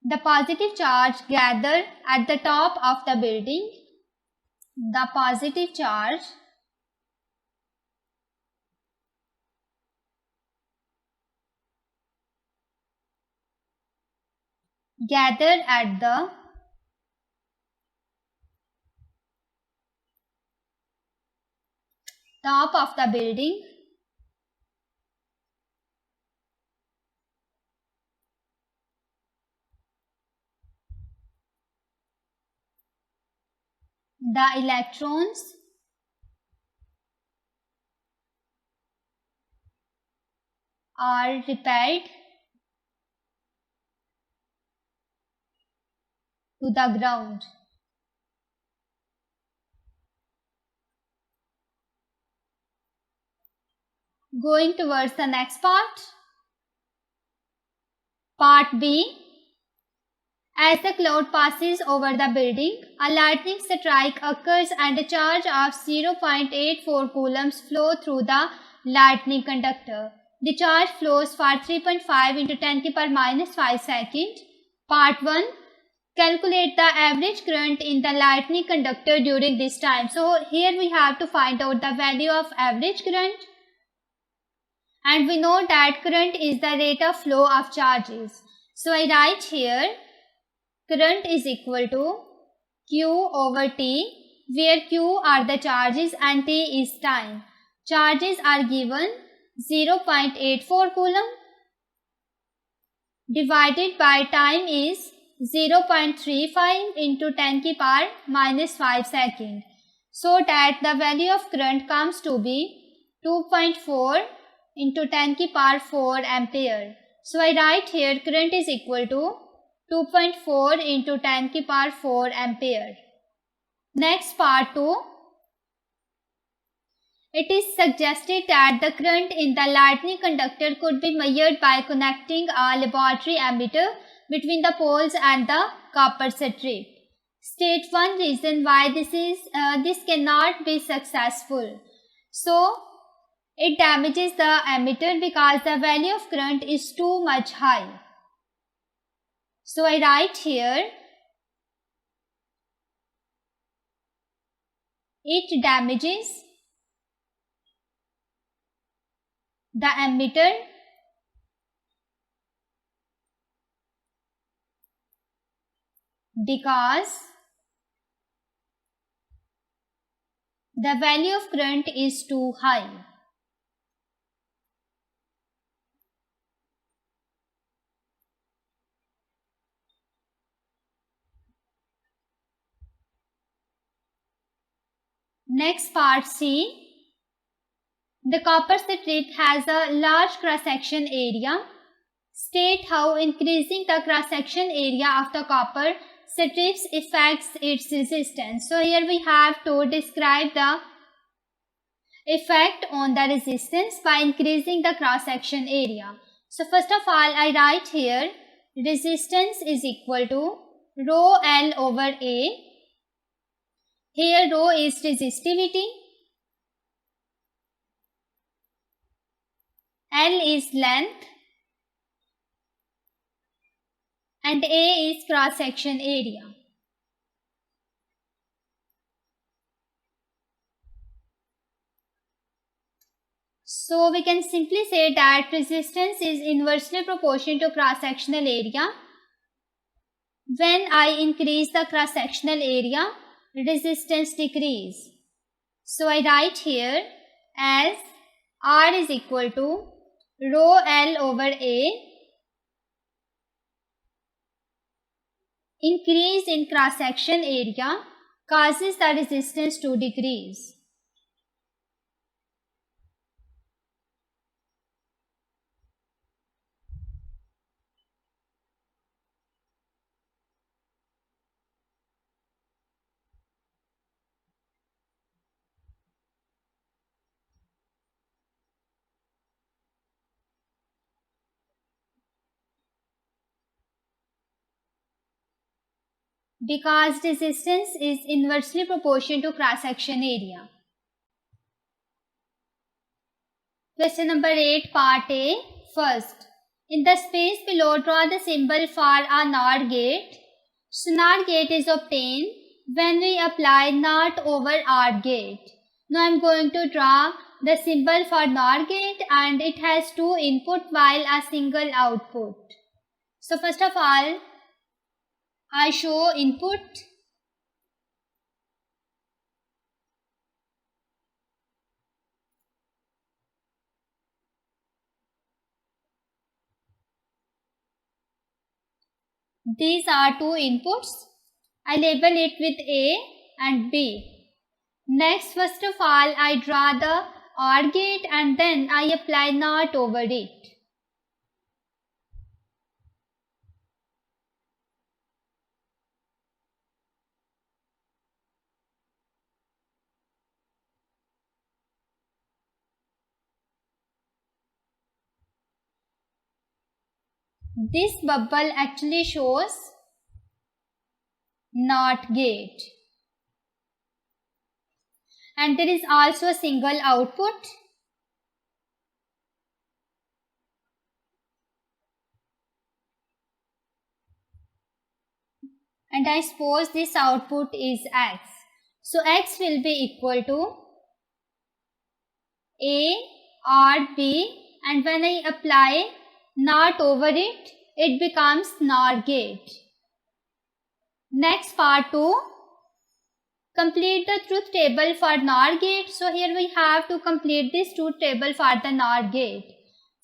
the positive charge gather at the top of the building, the positive charge gathered at the top of the building the electrons are repelled to the ground. Going towards the next part. Part B. As the cloud passes over the building, a lightning strike occurs and a charge of 0.84 coulombs flow through the lightning conductor. The charge flows for 3.5 into 10 to the power minus 5 seconds. Part 1. Calculate the average current in the lightning conductor during this time. So here we have to find out the value of average current. And we know that current is the rate of flow of charges. So I write here, current is equal to Q over T, where Q are the charges and T is time. Charges are given 0.84 coulomb divided by time is 0.35 into 10 की power minus 5 second, so that the value of current comes to be 2.4 into 10 की power 4 ampere. So I write here current is equal to 2.4 into 10 की power 4 ampere. Next part 2. It is suggested that the current in the lightning conductor could be measured by connecting a laboratory ammeter between the poles and the copper strip. State one reason why this cannot be successful. So it damages the ammeter because the value of current is too much high. So I write here, it damages the ammeter because the value of current is too high. Next part C. The copper strip has a large cross-section area. State how increasing the cross-section area of the copper strips affects its resistance. So here we have to describe the effect on the resistance by increasing the cross-section area. So first of all, I write here resistance is equal to rho L over A. Here rho is resistivity, L is length, and A is cross-section area. So we can simply say that resistance is inversely proportional to cross-sectional area. When I increase the cross-sectional area, resistance decrease. So I write here as R is equal to rho L over A. Increase in cross-section area causes the resistance to decrease. Because resistance is inversely proportional to cross-section area. Question number 8, part A. First, in the space below, draw the symbol for a NOR gate. So NOR gate is obtained when we apply NOT over OR gate. Now I am going to draw the symbol for NOR gate, and it has two input while a single output. So first of all, I show input. These are two inputs. I label it with A and B. Next, first of all, I draw the OR gate and then I apply NOT over it. This bubble actually shows NOT gate. And there is also a single output. And I suppose this output is X. So X will be equal to A or B, and when I apply NOT over it, it becomes NOR gate. Next, part 2. Complete the truth table for NOR gate. So here we have to complete this truth table for the NOR gate.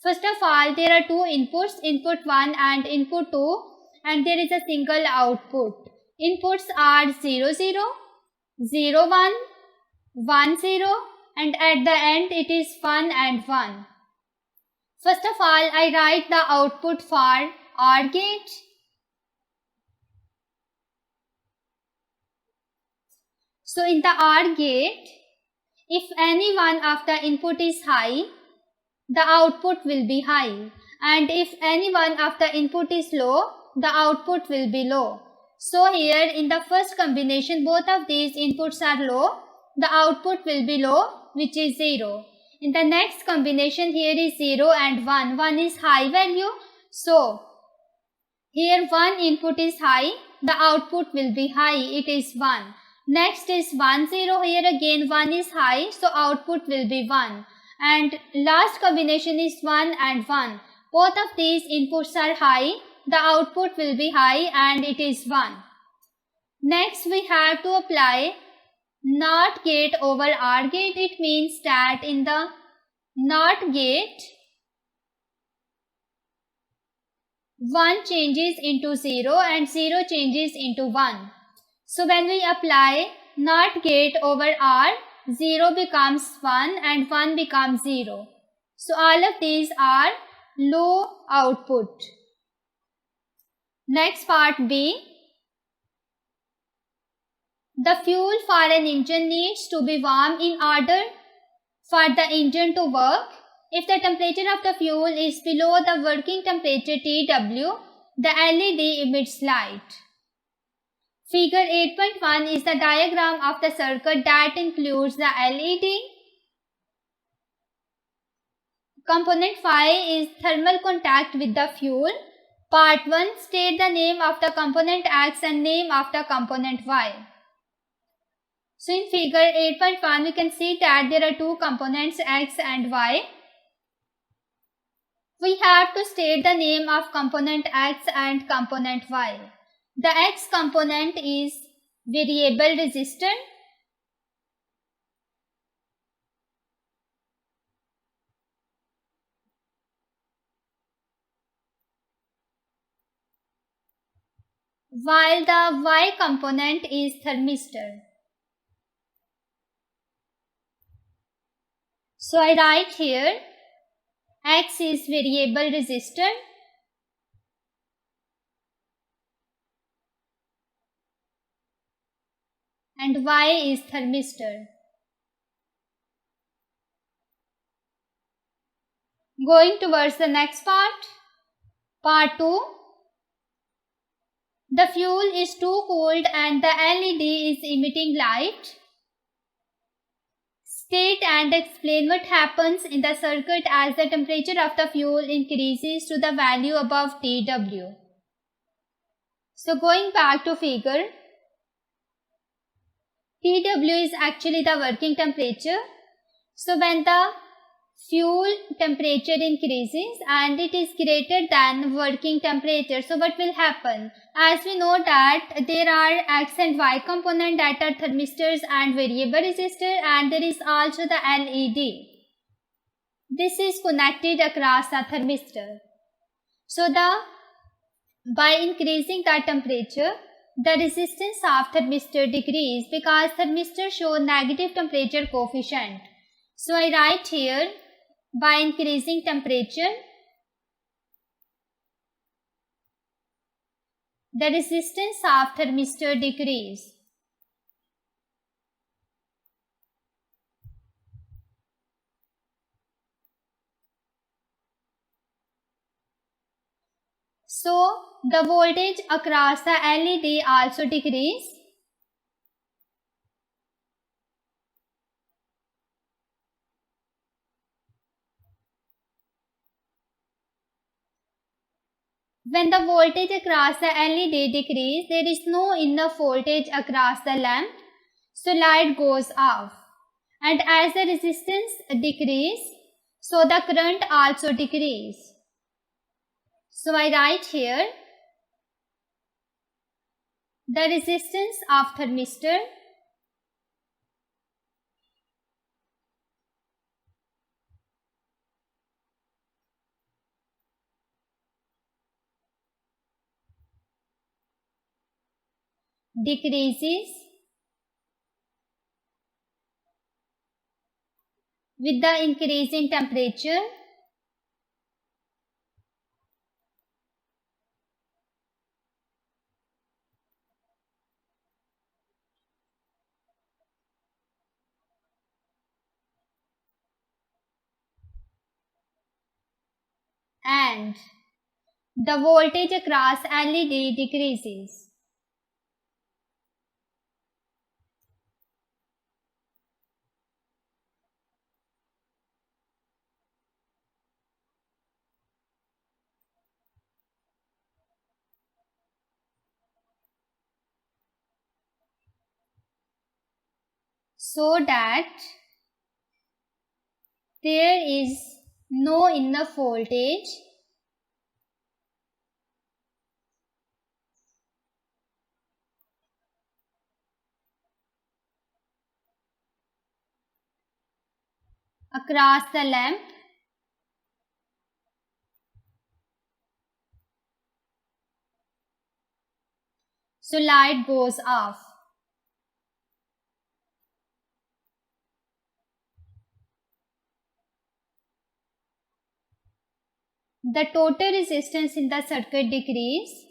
First of all, there are two inputs, input 1 and input 2. and there is a single output. Inputs are 0, 0, 0, 1, 1, 0, and at the end it is 1 and 1. First of all, I write the output for OR gate. So in the OR gate, if any one of the input is high, the output will be high, and if any one of the input is low, the output will be low. So here in the first combination, both of these inputs are low, the output will be low, which is 0. In the next combination, here is 0 and 1. 1 is high value, so here one input is high, the output will be high, it is 1. Next is 1, 0, here again 1 is high, so output will be 1. And last combination is 1 and 1. Both of these inputs are high, the output will be high and it is 1. Next we have to apply NOT gate over OR gate. It means that in the NOT gate, 1 changes into 0 and 0 changes into 1. So when we apply NOT gate over OR, 0 becomes 1 and 1 becomes 0. So all of these are low output. Next part B. The fuel for an engine needs to be warm in order for the engine to work. If the temperature of the fuel is below the working temperature TW, the LED emits light. Figure 8.1 is the diagram of the circuit that includes the LED. Component 5 is thermal contact with the fuel. Part 1, state the name of the component X and name of the component Y. So in figure 8.1, we can see that there are two components X and Y. We have to state the name of component X and component Y. The X component is variable resistor. While the Y component is thermistor. So I write here X is variable resistor and Y is thermistor. Going towards the next part, part 2. The fuel is too cold and the LED is emitting light. State and explain what happens in the circuit as the temperature of the fuel increases to the value above TW. So going back to figure, TW is actually the working temperature. So when the fuel temperature increases and it is greater than working temperature, so what will happen? As we know that there are X and Y component that are thermistors and variable resistor, and there is also the LED. This is connected across the thermistor. So by increasing the temperature, the resistance of thermistor decreases because thermistor show negative temperature coefficient. So I write here, by increasing temperature, the resistance of thermistor decreases. So the voltage across the LED also decreases. When the voltage across the LED decreases, there is no enough voltage across the lamp, so light goes off. And as the resistance decreases, so the current also decreases. So I write here, the resistance of thermistor decreases with the increase in temperature. And the voltage across LED decreases. So that there is no enough voltage across the lamp, so light goes off. The total resistance in the circuit decreases.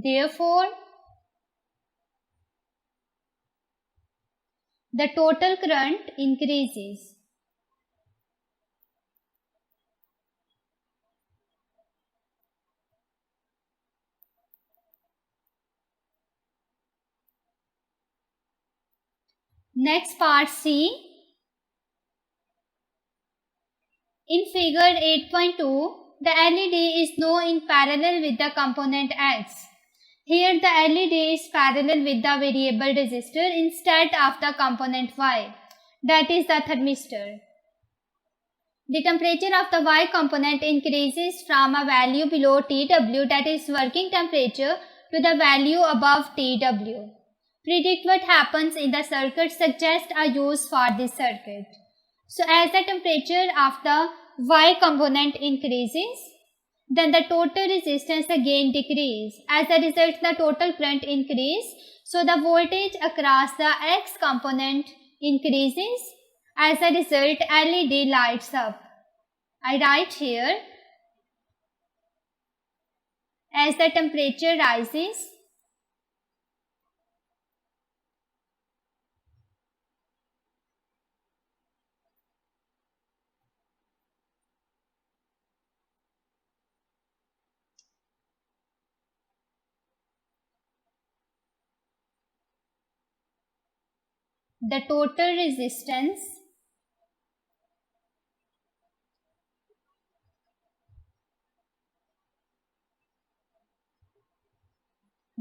Therefore, the total current increases. Next part C. In figure 8.2, the LED is now in parallel with the component X. Here the LED is parallel with the variable resistor instead of the component Y, that is the thermistor. The temperature of the Y component increases from a value below TW, that is working temperature, to the value above TW. Predict what happens in the circuit, suggest a use for this circuit. So as the temperature of the Y component increases, then the total resistance again decreases. As a result, the total current increases. So the voltage across the X component increases. As a result, LED lights up. I write here, as the temperature rises, the total resistance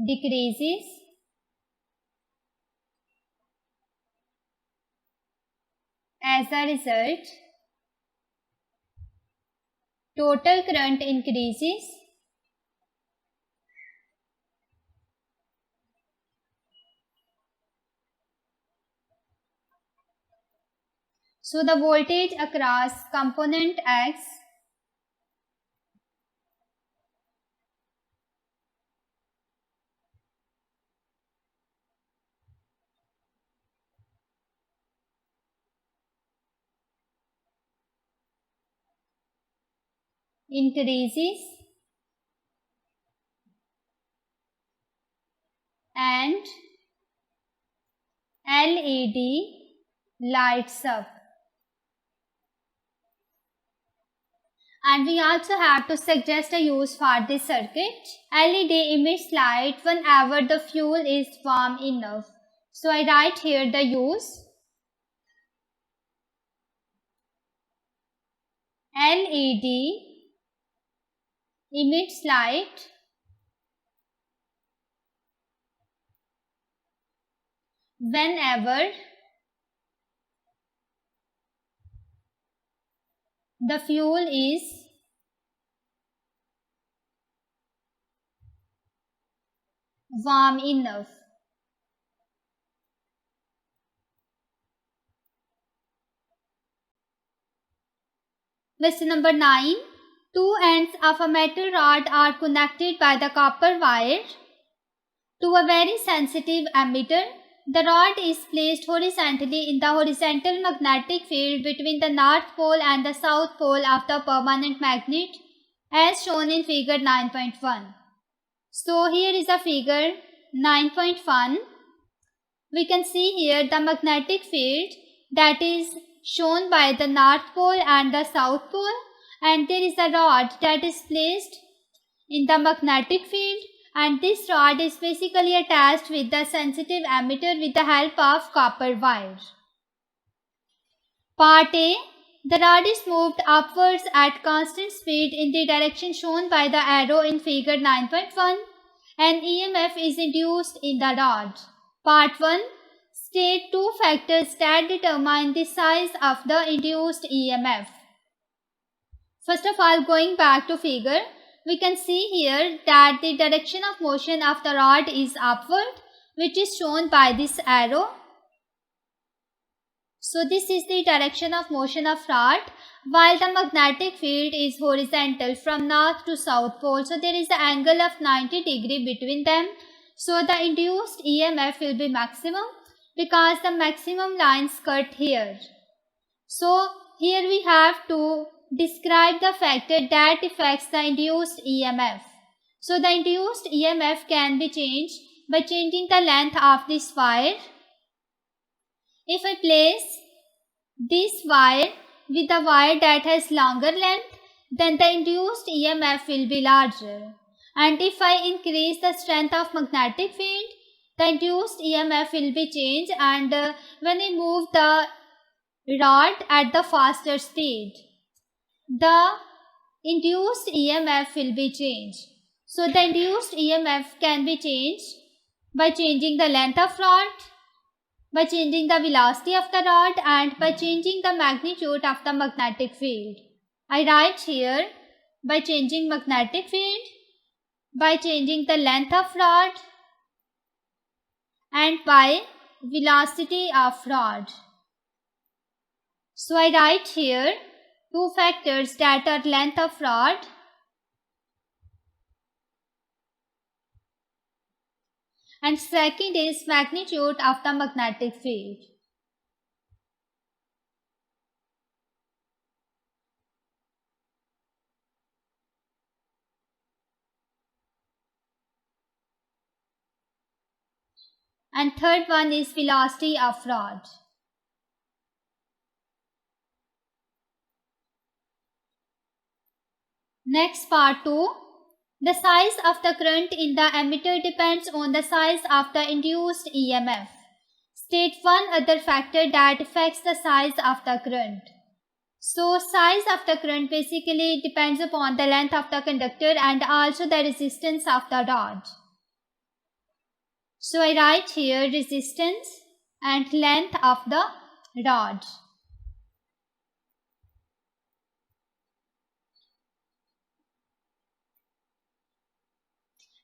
decreases. As a result, total current increases. So the voltage across component X increases and LED lights up. And we also have to suggest a use for this circuit. LED emits light whenever the fuel is warm enough. So I write here the use. LED emits light whenever the fuel is warm enough. Question number 9. Two ends of a metal rod are connected by the copper wire to a very sensitive emitter. The rod is placed horizontally in the horizontal magnetic field between the north pole and the south pole of the permanent magnet as shown in figure 9.1. So here is a figure 9.1. We can see here the magnetic field that is shown by the north pole and the south pole, and there is a rod that is placed in the magnetic field, and this rod is basically attached with the sensitive emitter with the help of copper wire. Part A. The rod is moved upwards at constant speed in the direction shown by the arrow in figure 9.1. An EMF is induced in the rod. Part 1. State two factors that determine the size of the induced EMF. First of all, going back to figure, we can see here that the direction of motion of the rod is upward, which is shown by this arrow. So this is the direction of motion of rod, while the magnetic field is horizontal from north to south pole. So there is an angle of 90 degree between them. So the induced EMF will be maximum because the maximum lines cut here. So here we have to describe the factor that affects the induced EMF. So the induced EMF can be changed by changing the length of this wire. If I place this wire with a wire that has longer length, then the induced EMF will be larger. And if I increase the strength of magnetic field, the induced EMF will be changed, and when I move the rod at the faster speed, the induced EMF will be changed. So the induced EMF can be changed by changing the length of rod, by changing the velocity of the rod, and by changing the magnitude of the magnetic field. I write here by changing magnetic field, by changing the length of rod, and by velocity of rod. So I write here two factors that are length of rod and second is magnitude of the magnetic field. And third one is velocity of rod. Next, part 2. The size of the current in the emitter depends on the size of the induced EMF. State one other factor that affects the size of the current. So size of the current basically depends upon the length of the conductor and also the resistance of the rod. So I write here resistance and length of the rod.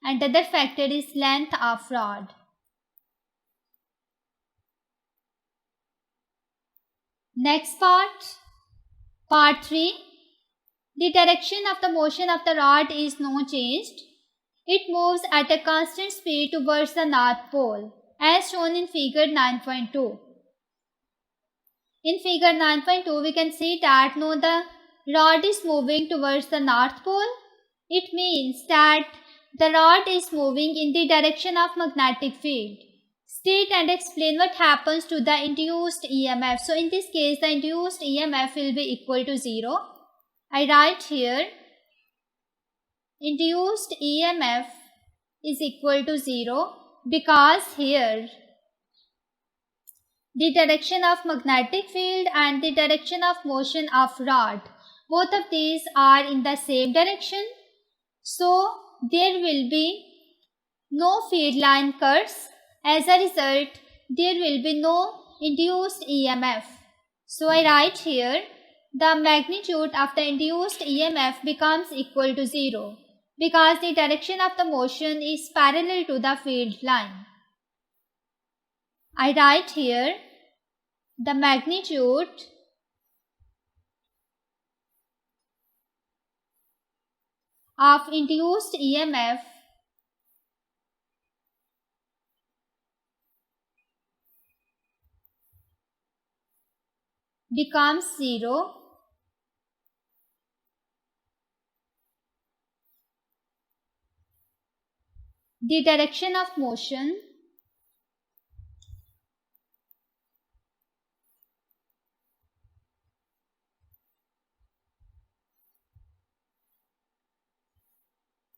And the other factor is length of rod. Next part 3. The direction of the motion of the rod is no changed. It moves at a constant speed towards the North Pole, as shown in figure 9.2. In figure 9.2, we can see that now the rod is moving towards the North Pole. It means that the rod is moving in the direction of magnetic field. State and explain what happens to the induced EMF. So in this case, the induced EMF will be equal to 0. I write here, induced EMF is equal to 0 because here the direction of magnetic field and the direction of motion of rod, both of these are in the same direction. So there will be no field line cuts. As a result, there will be no induced EMF. So I write here, the magnitude of the induced EMF becomes equal to 0. because the direction of the motion is parallel to the field line. I write here the magnitude of induced EMF becomes 0 the direction of motion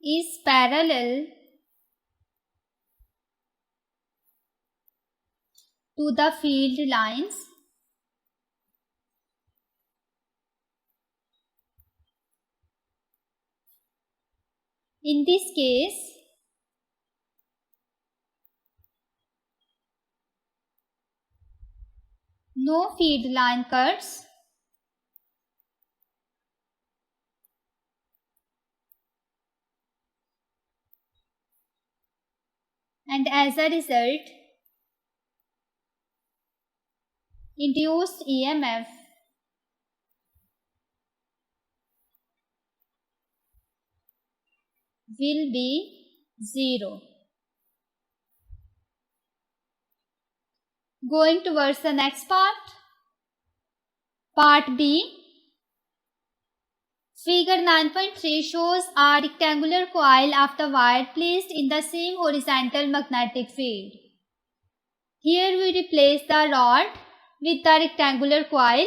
is parallel to the field lines in this case. No field line cuts and as a result, induced EMF will be 0. Going towards the next part. Part B. Figure 9.3 shows a rectangular coil of the wire placed in the same horizontal magnetic field. Here we replace the rod with the rectangular coil.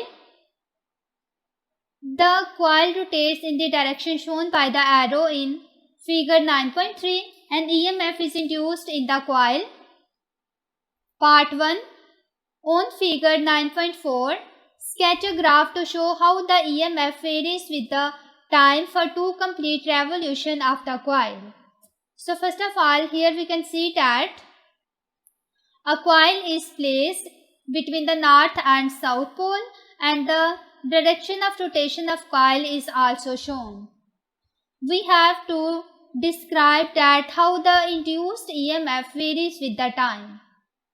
The coil rotates in the direction shown by the arrow in figure 9.3 and EMF is induced in the coil. Part 1. On figure 9.4, sketch a graph to show how the EMF varies with the time for 2 complete revolutions of the coil. So first of all, here we can see that a coil is placed between the north and south pole and the direction of rotation of coil is also shown. We have to describe that how the induced EMF varies with the time.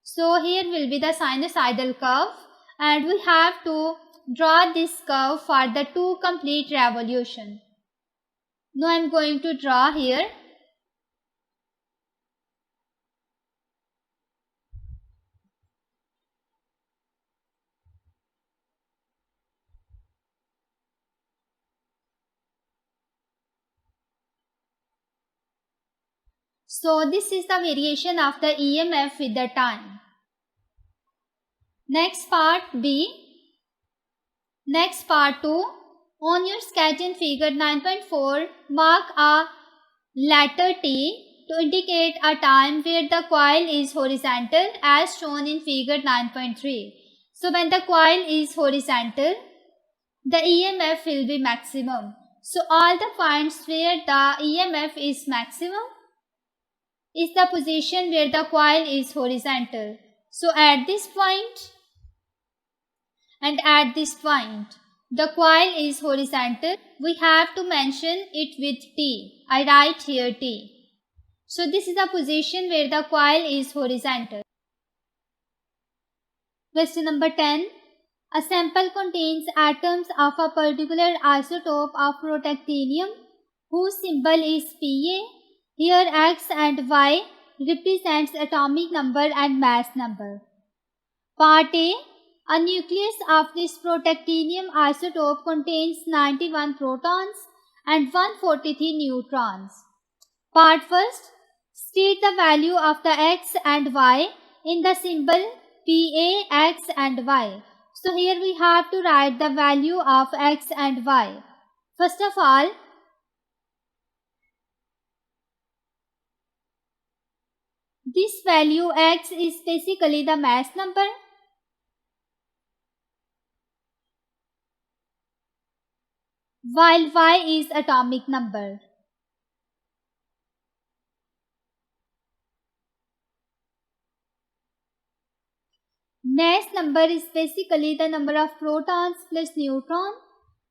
So here will be the sinusoidal curve and we have to draw this curve for the 2 complete revolution. Now I am going to draw here. So this is the variation of the EMF with the time. Next part B. Next part 2. On your sketch in figure 9.4, mark a letter T to indicate a time where the coil is horizontal as shown in figure 9.3. So when the coil is horizontal, the EMF will be maximum. So all the points where the EMF is maximum is the position where the coil is horizontal. So at this point and at this point, the coil is horizontal. We have to mention it with T. I write here T. So this is the position where the coil is horizontal. Question number 10. A sample contains atoms of a particular isotope of protactinium whose symbol is Pa. Here X and Y represents atomic number and mass number. Part A. A nucleus of this protactinium isotope contains 91 protons and 143 neutrons. Part 1. State the value of the X and Y in the symbol Pa, X and Y. So here we have to write the value of X and Y. First of all, this value X is basically the mass number, while Y is atomic number. Mass number is basically the number of protons plus neutrons,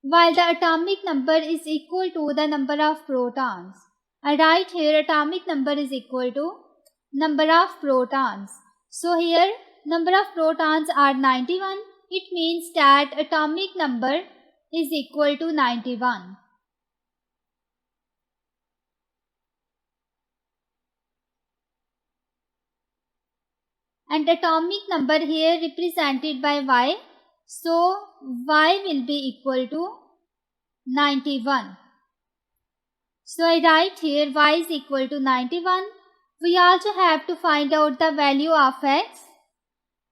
while the atomic number is equal to the number of protons. I write here atomic number is equal to number of protons. So here number of protons are 91. It means that atomic number is equal to 91. And atomic number here represented by Y. So Y will be equal to 91. So I write here Y is equal to 91. We also have to find out the value of X.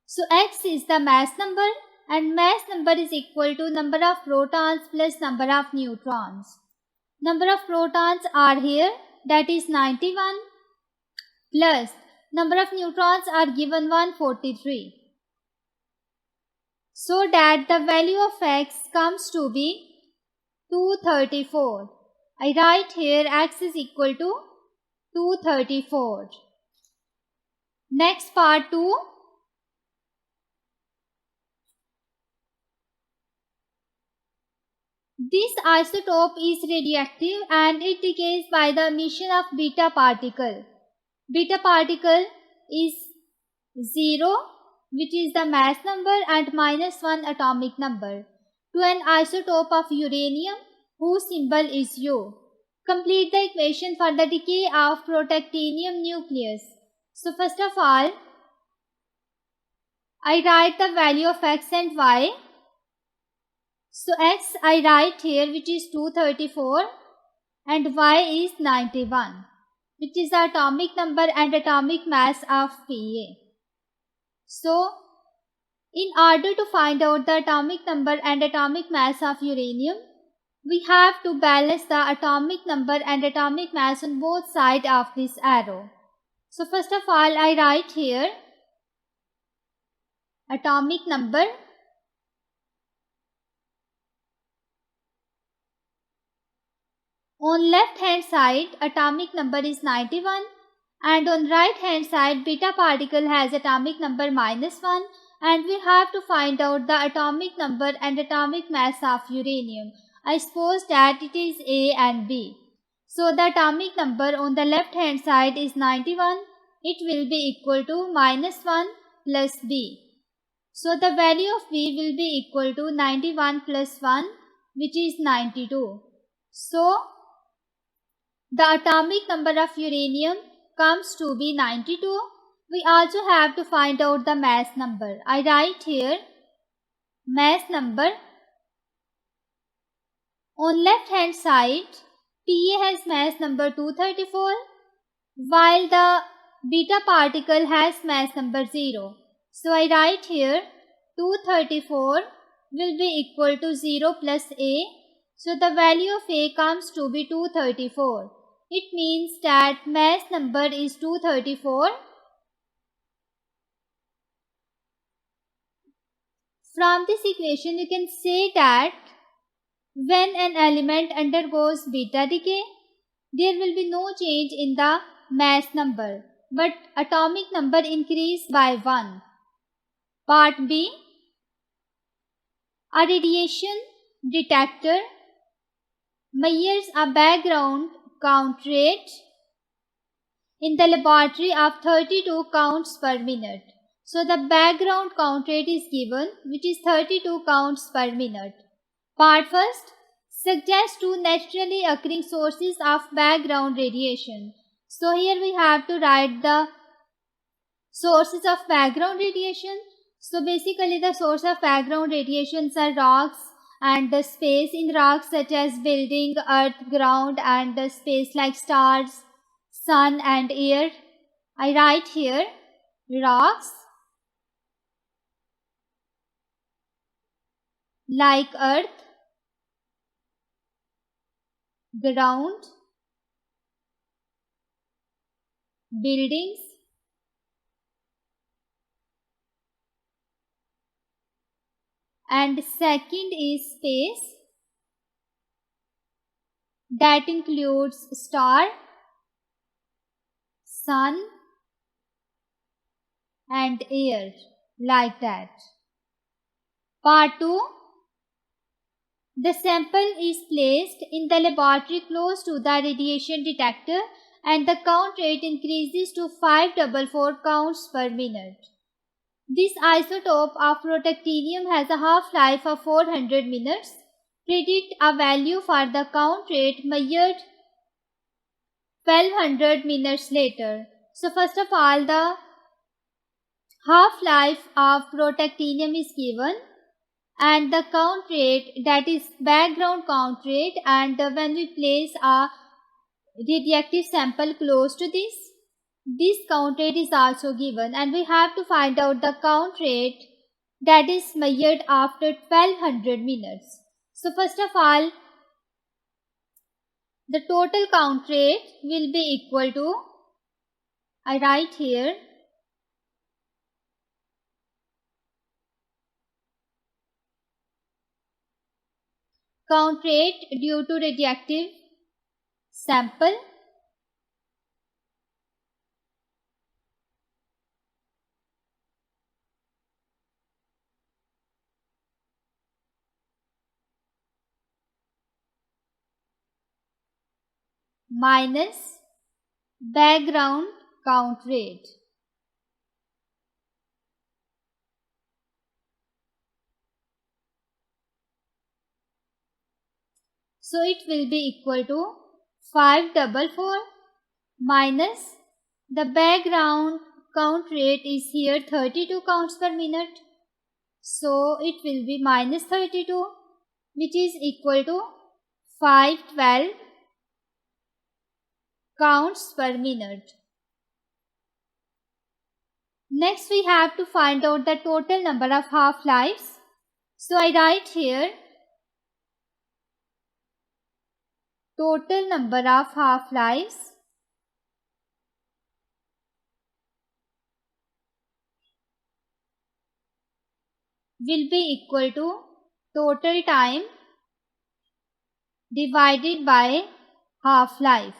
So X is the mass number and mass number is equal to number of protons plus number of neutrons. Number of protons are here, that is 91, plus number of neutrons are given 143. So that the value of X comes to be 234. I write here X is equal to 234. Next part 2. This isotope is radioactive and it decays by the emission of beta particle. Beta particle is 0, which is the mass number, and -1 atomic number, to an isotope of uranium whose symbol is U. Complete the equation for the decay of protactinium nucleus. So first of all, I write the value of X and Y. So X I write here, which is 234, and Y is 91, which is the atomic number and atomic mass of Pa. So in order to find out the atomic number and atomic mass of uranium, we have to balance the atomic number and atomic mass on both sides of this arrow. So first of all, I write here atomic number on left hand side. Atomic number is 91, and on right hand side beta particle has atomic number -1, and we have to find out the atomic number and atomic mass of uranium. I suppose that it is A and B. So the atomic number on the left hand side is 91. It will be equal to -1 plus B. So the value of B will be equal to 91 plus 1, which is 92. So the atomic number of uranium comes to be 92. We also have to find out the mass number. I write here mass number. On left hand side, Pa has mass number 234, while the beta particle has mass number 0. So I write here 234 will be equal to 0 plus A. So the value of A comes to be 234. It means that mass number is 234. From this equation, you can say that when an element undergoes beta decay, there will be no change in the mass number, but atomic number increased by 1. Part B. A radiation detector measures a background count rate in the laboratory of 32 counts per minute. So the background count rate is given, which is 32 counts per minute. Part first, suggest 2 naturally occurring sources of background radiation. So here we have to write the sources of background radiation. So basically the source of background radiations are rocks and the space in rocks such as building, earth, ground, and the space like stars, sun and air. I write here rocks like earth, ground, buildings, and second is space, that includes star, sun and air, like that. Part 2, The sample is placed in the laboratory close to the radiation detector and the count rate increases to 544 counts per minute. This isotope of protactinium has a half-life of 400 minutes. Predict a value for the count rate measured 1200 minutes later. So first of all, the half-life of protactinium is given and the count rate, that is background count rate, and when we place a radioactive sample close to this count rate is also given, and we have to find out the count rate that is measured after 1200 minutes. So first of all, the total count rate will be equal to, I write here, count rate due to radioactive sample minus background count rate. So it will be equal to 544 minus the background count rate is here 32 counts per minute. So it will be minus 32, which is equal to 512 counts per minute. Next we have to find out the total number of half-lives. So I write here total number of half-lives will be equal to total time divided by half-life.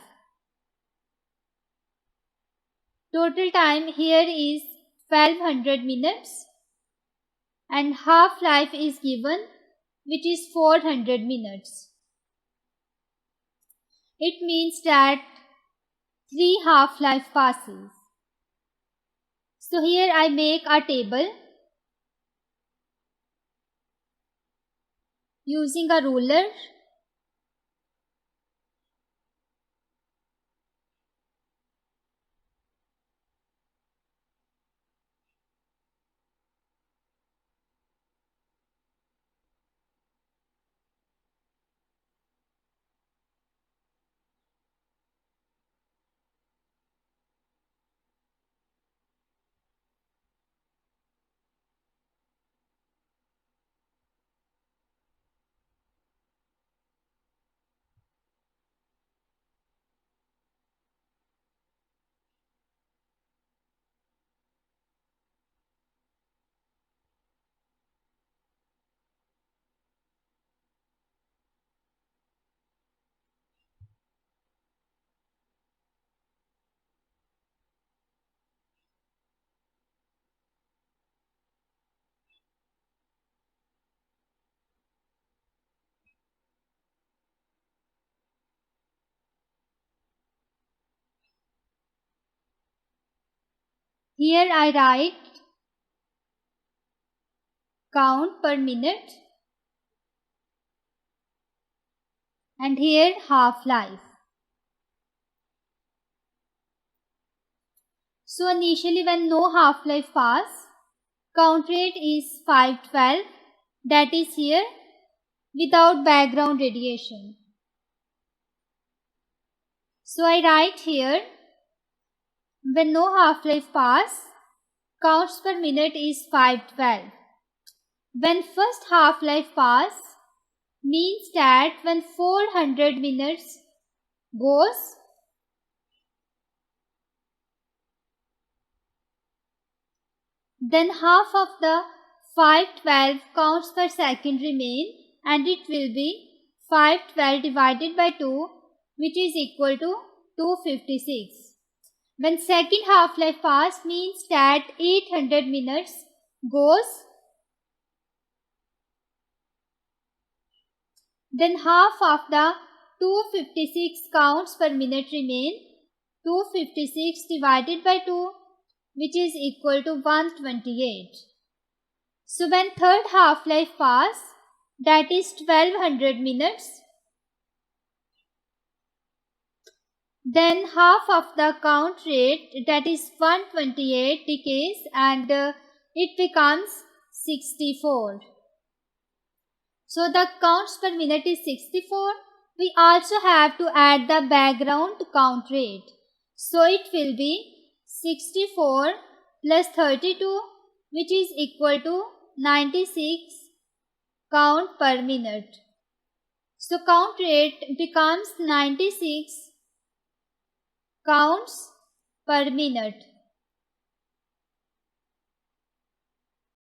Total time here is 1200 minutes and half-life is given, which is 400 minutes. It means that 3 half-life passes. So here I make a table using a ruler. Here I write count per minute and here half-life. So initially when no half-life pass, count rate is 512, that is here without background radiation. So I write here when no half-life pass, counts per minute is 512. When first half-life pass means that when 400 minutes goes, then half of the 512 counts per second remain and it will be 512 divided by 2, which is equal to 256. When second half-life pass means that 800 minutes goes, Then half of the 256 counts per minute remain. 256 divided by 2, which is equal to 128. So when third half-life pass, that is 1200 minutes, then half of the count rate, that is 128, decays and it becomes 64. So the counts per minute is 64. We also have to add the background count rate. So it will be 64 plus 32, which is equal to 96 count per minute. So count rate becomes 96 counts per minute.